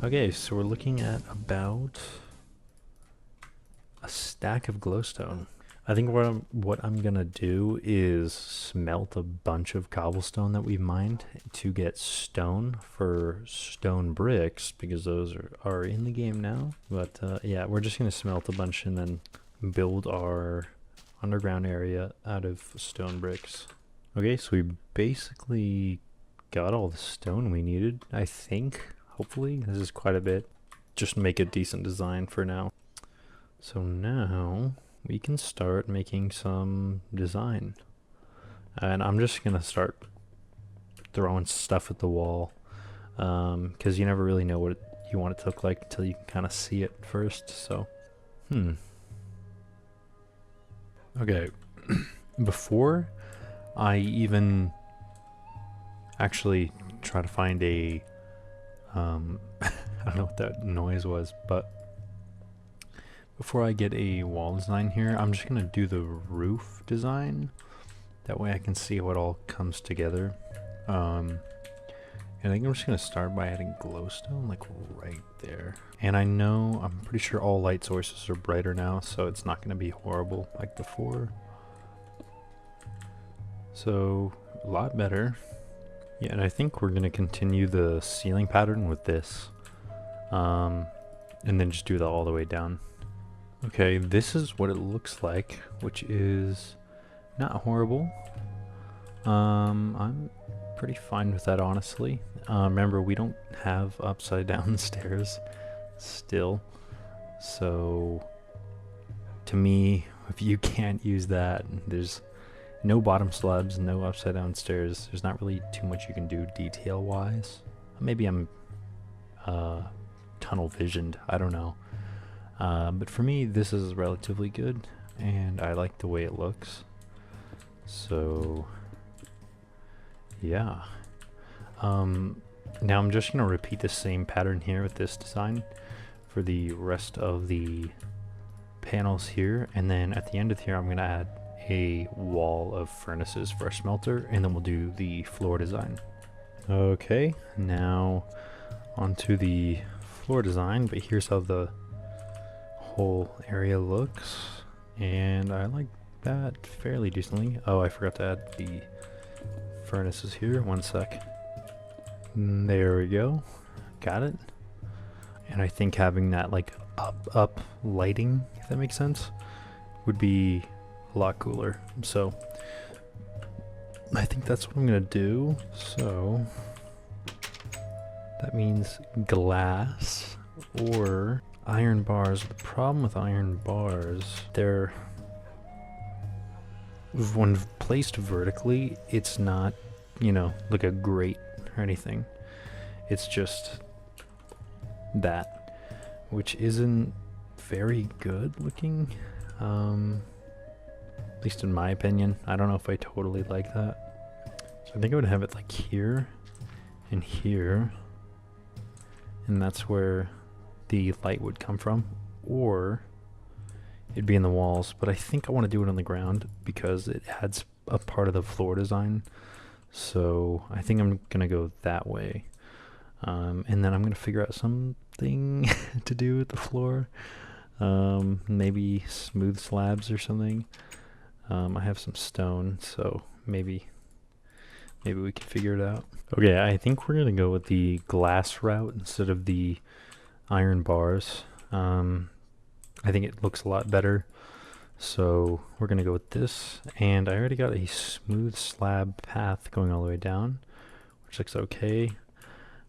Okay, so we're looking at about a stack of glowstone. I think what I'm gonna do is smelt a bunch of cobblestone that we mined to get stone for stone bricks, because those are in the game now. But yeah, we're just gonna smelt a bunch and then build our underground area out of stone bricks. Okay, so we basically got all the stone we needed, I think. Hopefully, this is quite a bit. Just make a decent design for now. So now we can start making some design. And I'm just gonna start throwing stuff at the wall, because you never really know what you want it to look like until you can kind of see it first. So, okay. Before I even actually try to find a I don't know what that noise was, but before I get a wall design here, I'm just gonna do the roof design. That way I can see how it all comes together. And I think I'm just gonna start by adding glowstone, like right there. And I know, I'm pretty sure all light sources are brighter now, so it's not gonna be horrible like before. So, a lot better. Yeah, and I think we're going to continue the ceiling pattern with this. And then just do that all the way down. Okay, this is what it looks like, which is not horrible. I'm pretty fine with that, honestly. Remember, we don't have upside down stairs still. So, to me, if you can't use that, there's no bottom slabs, no upside down stairs. There's not really too much you can do detail wise. Maybe I'm tunnel visioned, I don't know. But for me, this is relatively good, and I like the way it looks. So yeah. Now I'm just gonna repeat the same pattern here with this design for the rest of the panels here, and then at the end of here I'm gonna add a wall of furnaces for a smelter, and then we'll do the floor design. Okay, now onto the floor design, but here's how the whole area looks, and I like that fairly decently. Oh, I forgot to add the furnaces here. One sec. There we go. Got it. And I think having that like up lighting, if that makes sense, would be a lot cooler. So I think that's what I'm gonna do. So that means glass or iron bars. The problem with iron bars, they're, when placed vertically, it's not, you know, like a grate or anything. It's just that, which isn't very good looking, at least in my opinion. I don't know if I totally like that. So I think I would have it like here and here, and that's where the light would come from, or it'd be in the walls, but I think I want to do it on the ground because it adds a part of the floor design. So I think I'm gonna go that way, and then I'm gonna figure out something to do with the floor. Maybe smooth slabs or something. I have some stone, so maybe we can figure it out. Okay, I think we're gonna go with the glass route instead of the iron bars. I think it looks a lot better, so we're gonna go with this. And I already got a smooth slab path going all the way down, which looks okay.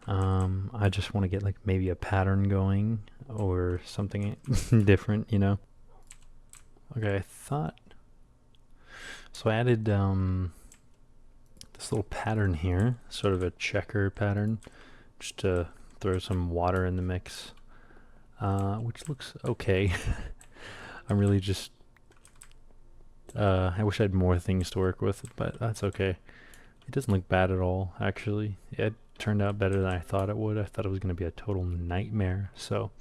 I just want to get like maybe a pattern going or something different, you know. Okay, I thought so. I added this little pattern here, sort of a checker pattern, just to throw some water in the mix, which looks okay. I'm really just I wish I had more things to work with, but that's okay. It doesn't look bad at all, actually. It turned out better than I thought it would. I thought it was going to be a total nightmare. So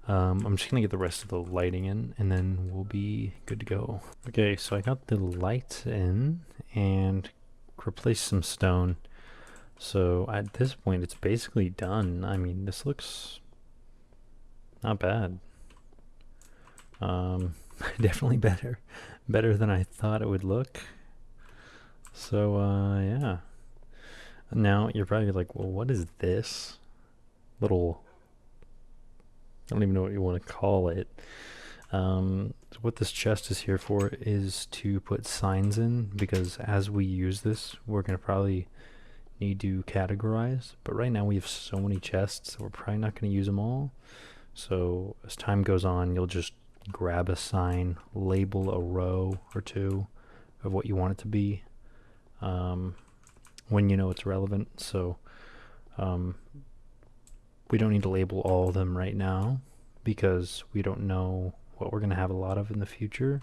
I'm just going to get the rest of the lighting in, and then we'll be good to go. Okay, so I got the lights in and replaced some stone. So at this point, it's basically done. I mean, this looks not bad. Definitely better than I thought it would look. So yeah. Now you're probably like, well, what is this little, I don't even know what you want to call it. What this chest is here for is to put signs in, because as we use this, we're going to probably need to categorize. But right now we have so many chests, we're probably not going to use them all. So as time goes on, you'll just grab a sign, label a row or two of what you want it to be, when you know it's relevant. So we don't need to label all of them right now because we don't know what we're going to have a lot of in the future.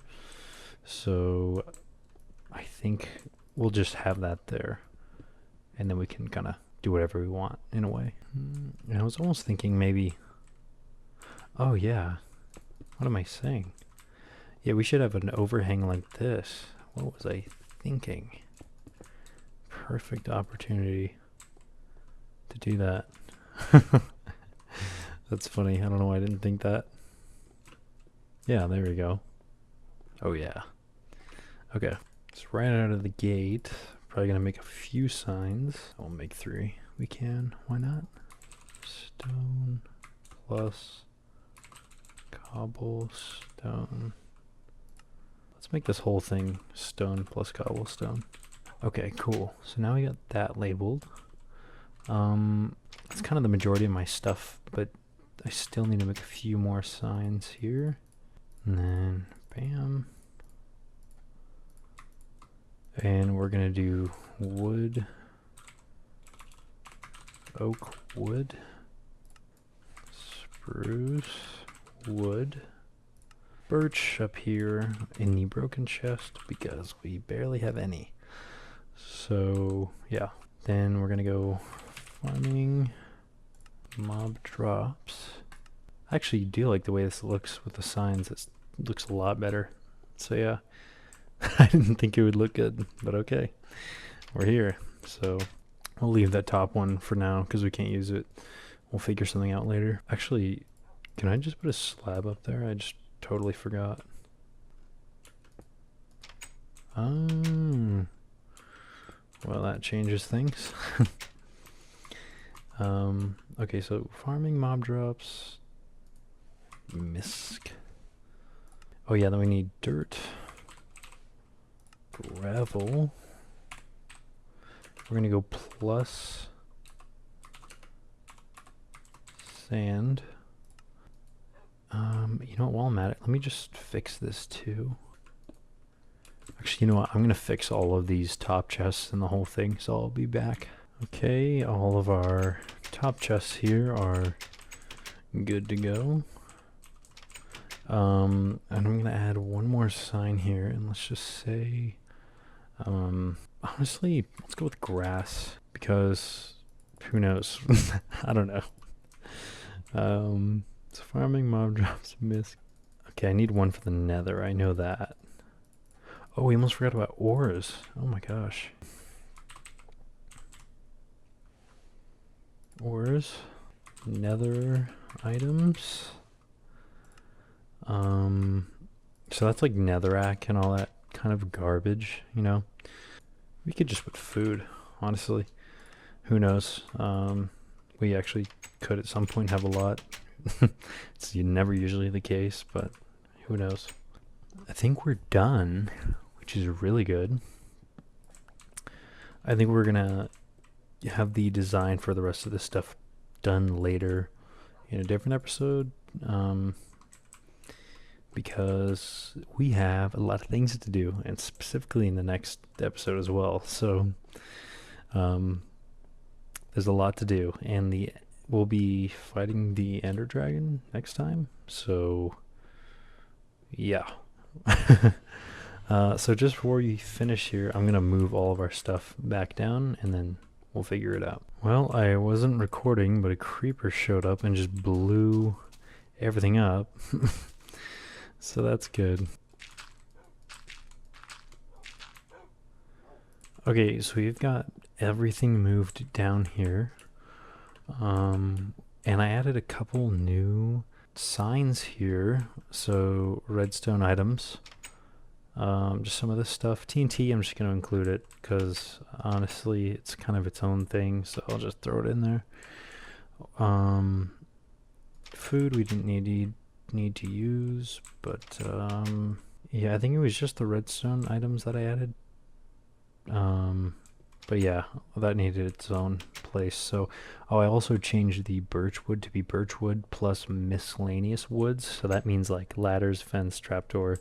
So I think we'll just have that there, and then we can kind of do whatever we want in a way. And I was almost thinking maybe, oh yeah, what am I saying? Yeah, we should have an overhang like this. What was I thinking? Perfect opportunity to do that. That's funny. I don't know why I didn't think that. Yeah, there we go. Oh yeah. Okay. So right out of the gate, probably gonna make a few signs. I'll make 3. We can. Why not? Stone plus cobblestone. Let's make this whole thing stone plus cobblestone. Okay, cool. So now we got that labeled. That's kind of the majority of my stuff, but I still need to make a few more signs here. And then, bam. And we're gonna do wood, oak wood, spruce wood, birch up here in the broken chest because we barely have any. So yeah, then we're gonna go farming mob drops. I actually do like the way this looks with the signs. It looks a lot better. So yeah, I didn't think it would look good, but okay, we're here. So we'll leave that top one for now because we can't use it. We'll figure something out later. Actually, can I just put a slab up there? I just totally forgot. Well, that changes things. Okay, so farming mob drops, misc. Oh yeah, then we need dirt, gravel. We're gonna go plus sand. You know what, while I'm at it, let me just fix this too. Actually, you know what, I'm gonna fix all of these top chests and the whole thing, so I'll be back. Okay, all of our top chests here are Good to go. And I'm gonna add one more sign here, and let's just say, honestly, let's go with grass because who knows? I don't know. It's farming mob drops miss. Okay, I need one for the nether. I know that. Oh, we almost forgot about ores. Oh my gosh. Ores, nether items. So that's like netherrack and all that kind of garbage, you know. We could just put food, honestly. Who knows? We actually could at some point have a lot. It's never usually the case, but who knows? I think we're done, which is really good. I think we're gonna have the design for the rest of this stuff done later in a different episode, because we have a lot of things to do, and specifically in the next episode as well. So there's a lot to do, and we'll be fighting the Ender Dragon next time. So yeah. So just before we finish here, I'm gonna move all of our stuff back down, and then we'll figure it out. Well, I wasn't recording, but a creeper showed up and just blew everything up. So that's good. Okay, so we've got everything moved down here. And I added a couple new signs here. So redstone items. Just some of this stuff. TNT, I'm just going to include it because honestly, it's kind of its own thing. So I'll just throw it in there. Food we didn't need to use, but yeah, I think it was just the redstone items that I added. But yeah, that needed its own place. So, I also changed the birch wood to be birch wood plus miscellaneous woods. So that means like ladders, fence, trapdoor.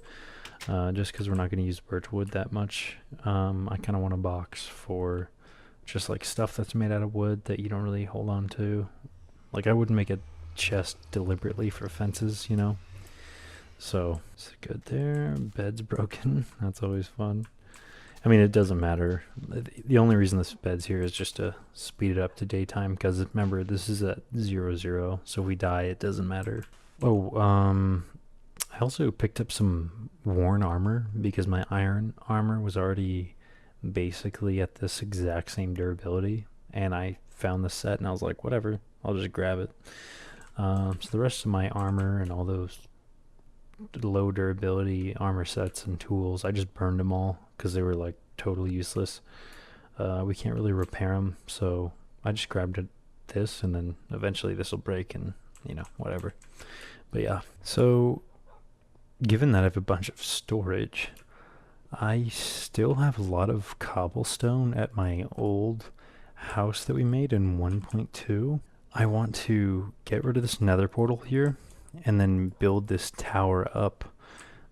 Just because we're not going to use birch wood that much, I kind of want a box for just like stuff that's made out of wood that you don't really hold on to. Like I wouldn't make a chest deliberately for fences, you know. So it's good there. Bed's broken. That's always fun. I mean, it doesn't matter. The only reason this bed's here is just to speed it up to daytime, because remember, this is at 0, 0, so if we die, it doesn't matter. Oh, I also picked up some worn armor because my iron armor was already basically at this exact same durability, and I found the set and I was like, whatever, I'll just grab it. So the rest of my armor and all those low durability armor sets and tools, I just burned them all because they were like totally useless. We can't really repair them, so I just grabbed this, and then eventually this will break and you know, whatever. But yeah, so given that I have a bunch of storage, I still have a lot of cobblestone at my old house that we made in 1.2. I want to get rid of this nether portal here and then build this tower up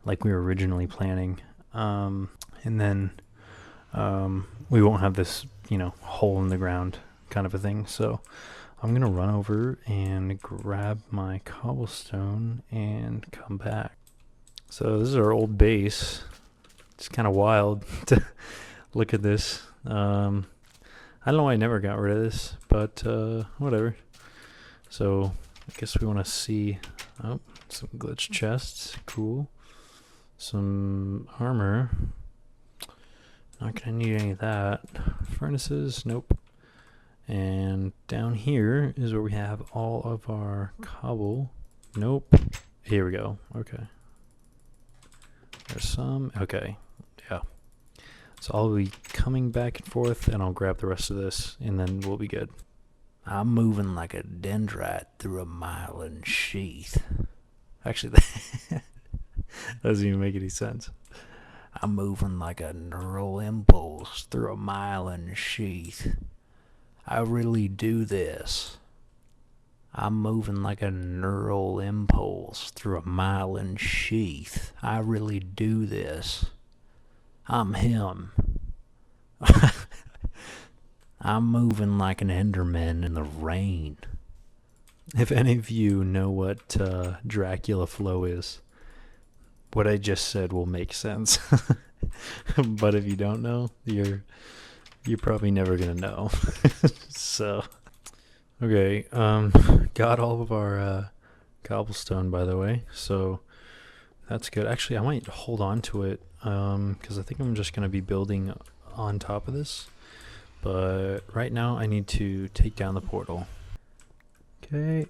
like we were originally planning. And then we won't have this, you know, hole in the ground kind of a thing. So I'm going to run over and grab my cobblestone and come back. So this is our old base. It's kind of wild to look at this. I don't know why I never got rid of this, but whatever. So I guess we want to see, oh, some glitch chests, cool. Some armor. Not gonna need any of that. Furnaces, nope. And down here is where we have all of our cobble. Nope. Here we go. Okay. There's some. Okay. Yeah. So I'll be coming back and forth, and I'll grab the rest of this, and then we'll be good. I'm moving like a dendrite through a myelin sheath. Actually, that doesn't even make any sense. I'm moving like a neural impulse through a myelin sheath. I really do this. I'm moving like a neural impulse through a myelin sheath. I really do this. I'm him. I'm moving like an Enderman in the rain. If any of you know what Dracula flow is, what I just said will make sense. But if you don't know, you're probably never gonna know. So okay, got all of our cobblestone by the way, so that's good. Actually, I might hold on to it because I think I'm just gonna be building on top of this. But right now, I need to take down the portal. Okay,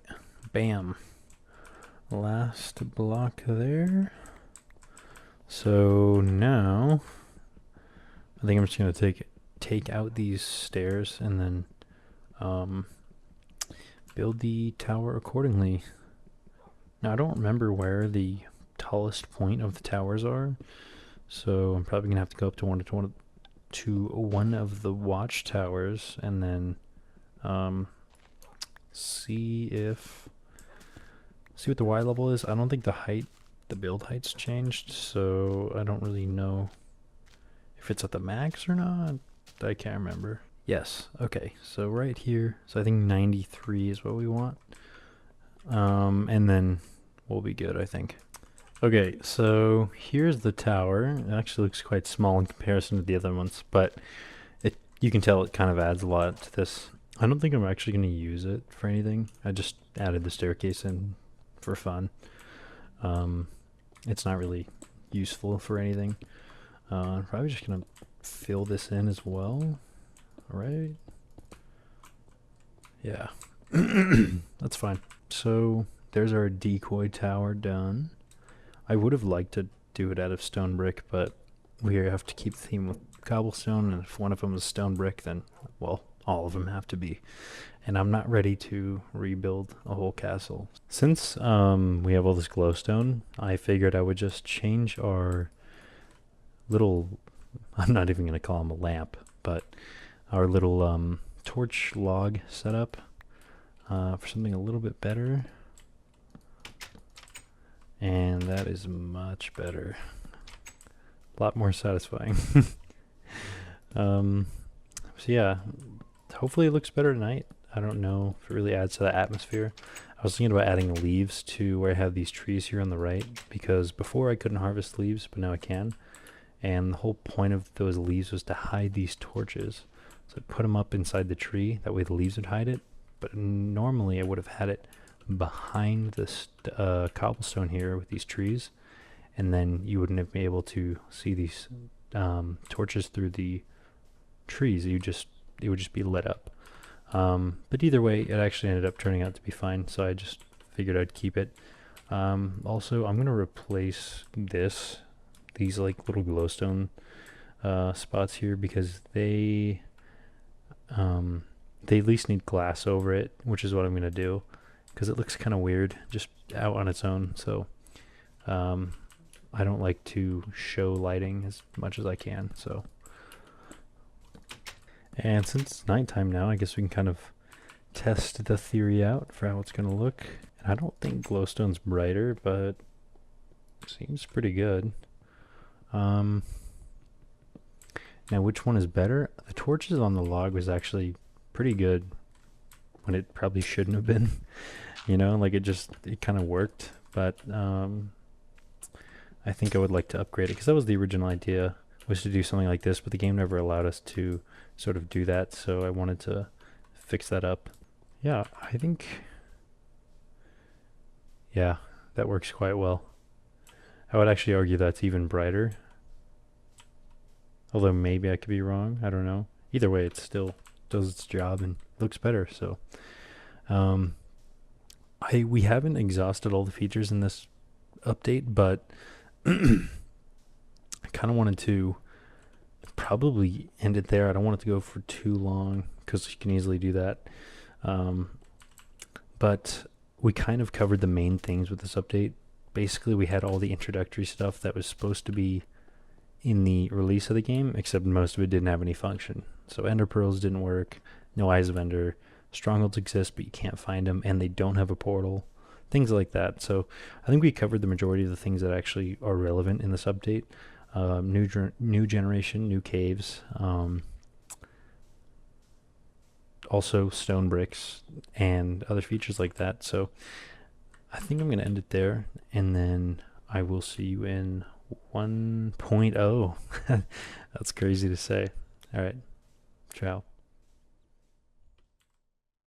bam. Last block there. So now, I think I'm just gonna take out these stairs and then build the tower accordingly. Now I don't remember where the tallest point of the towers are, so I'm probably gonna have to go up to one of the watchtowers and then see what the Y level is. I don't think the build height's changed, so I don't really know if it's at the max or not. I can't remember. Yes, okay, so right here, so I think 93 is what we want. And then we'll be good, I think. Okay, so here's the tower. It actually looks quite small in comparison to the other ones, but you can tell it kind of adds a lot to this. I don't think I'm actually going to use it for anything. I just added the staircase in for fun. It's not really useful for anything. I'm probably just going to fill this in as well. All right. Yeah. That's fine. So there's our decoy tower done. I would have liked to do it out of stone brick, but we have to keep the theme with cobblestone, and if one of them is stone brick, then, well, all of them have to be. And I'm not ready to rebuild a whole castle. Since we have all this glowstone, I figured I would just change our little, I'm not even going to call them a lamp, but our little torch log setup for something a little bit better. And that is much better. A lot more satisfying. So yeah, hopefully it looks better tonight. I don't know if it really adds to the atmosphere. I was thinking about adding leaves to where I have these trees here on the right, because before I couldn't harvest leaves, but now I can. And the whole point of those leaves was to hide these torches. So I put them up inside the tree, that way the leaves would hide it. But normally I would have had it behind this cobblestone here with these trees, and then you wouldn't have been able to see these torches through the trees. It would just be lit up. But either way, it actually ended up turning out to be fine, so I just figured I'd keep it. Also, I'm gonna replace these like little glowstone spots here, because they at least need glass over it, which is what I'm gonna do, because it looks kind of weird just out on its own. So I don't like to show lighting as much as I can. So, and since it's nighttime now, I guess we can kind of test the theory out for how it's gonna look. And I don't think glowstone's brighter, but seems pretty good. Now, which one is better? The torches on the log was actually pretty good when it probably shouldn't have been. You know, like it kind of worked, but I think I would like to upgrade it, because that was the original idea, was to do something like this, but the game never allowed us to sort of do that, so I wanted to fix that up. Yeah, I think, yeah, that works quite well. I would actually argue that's even brighter, although maybe I could be wrong. I don't know. Either way, it still does its job and looks better. So, we haven't exhausted all the features in this update, but I kind of wanted to probably end it there. I don't want it to go for too long, because you can easily do that. But we kind of covered the main things with this update. Basically, we had all the introductory stuff that was supposed to be in the release of the game, except most of it didn't have any function. So Ender Pearls didn't work, no Eyes of Ender, Strongholds exist but you can't find them, and they don't have a portal, things like that. So I think we covered the majority of the things that actually are relevant in this update. New generation, new caves, also stone bricks and other features like that. So I think I'm going to end it there, and then I will see you in 1.0. That's crazy to say. All right. Ciao.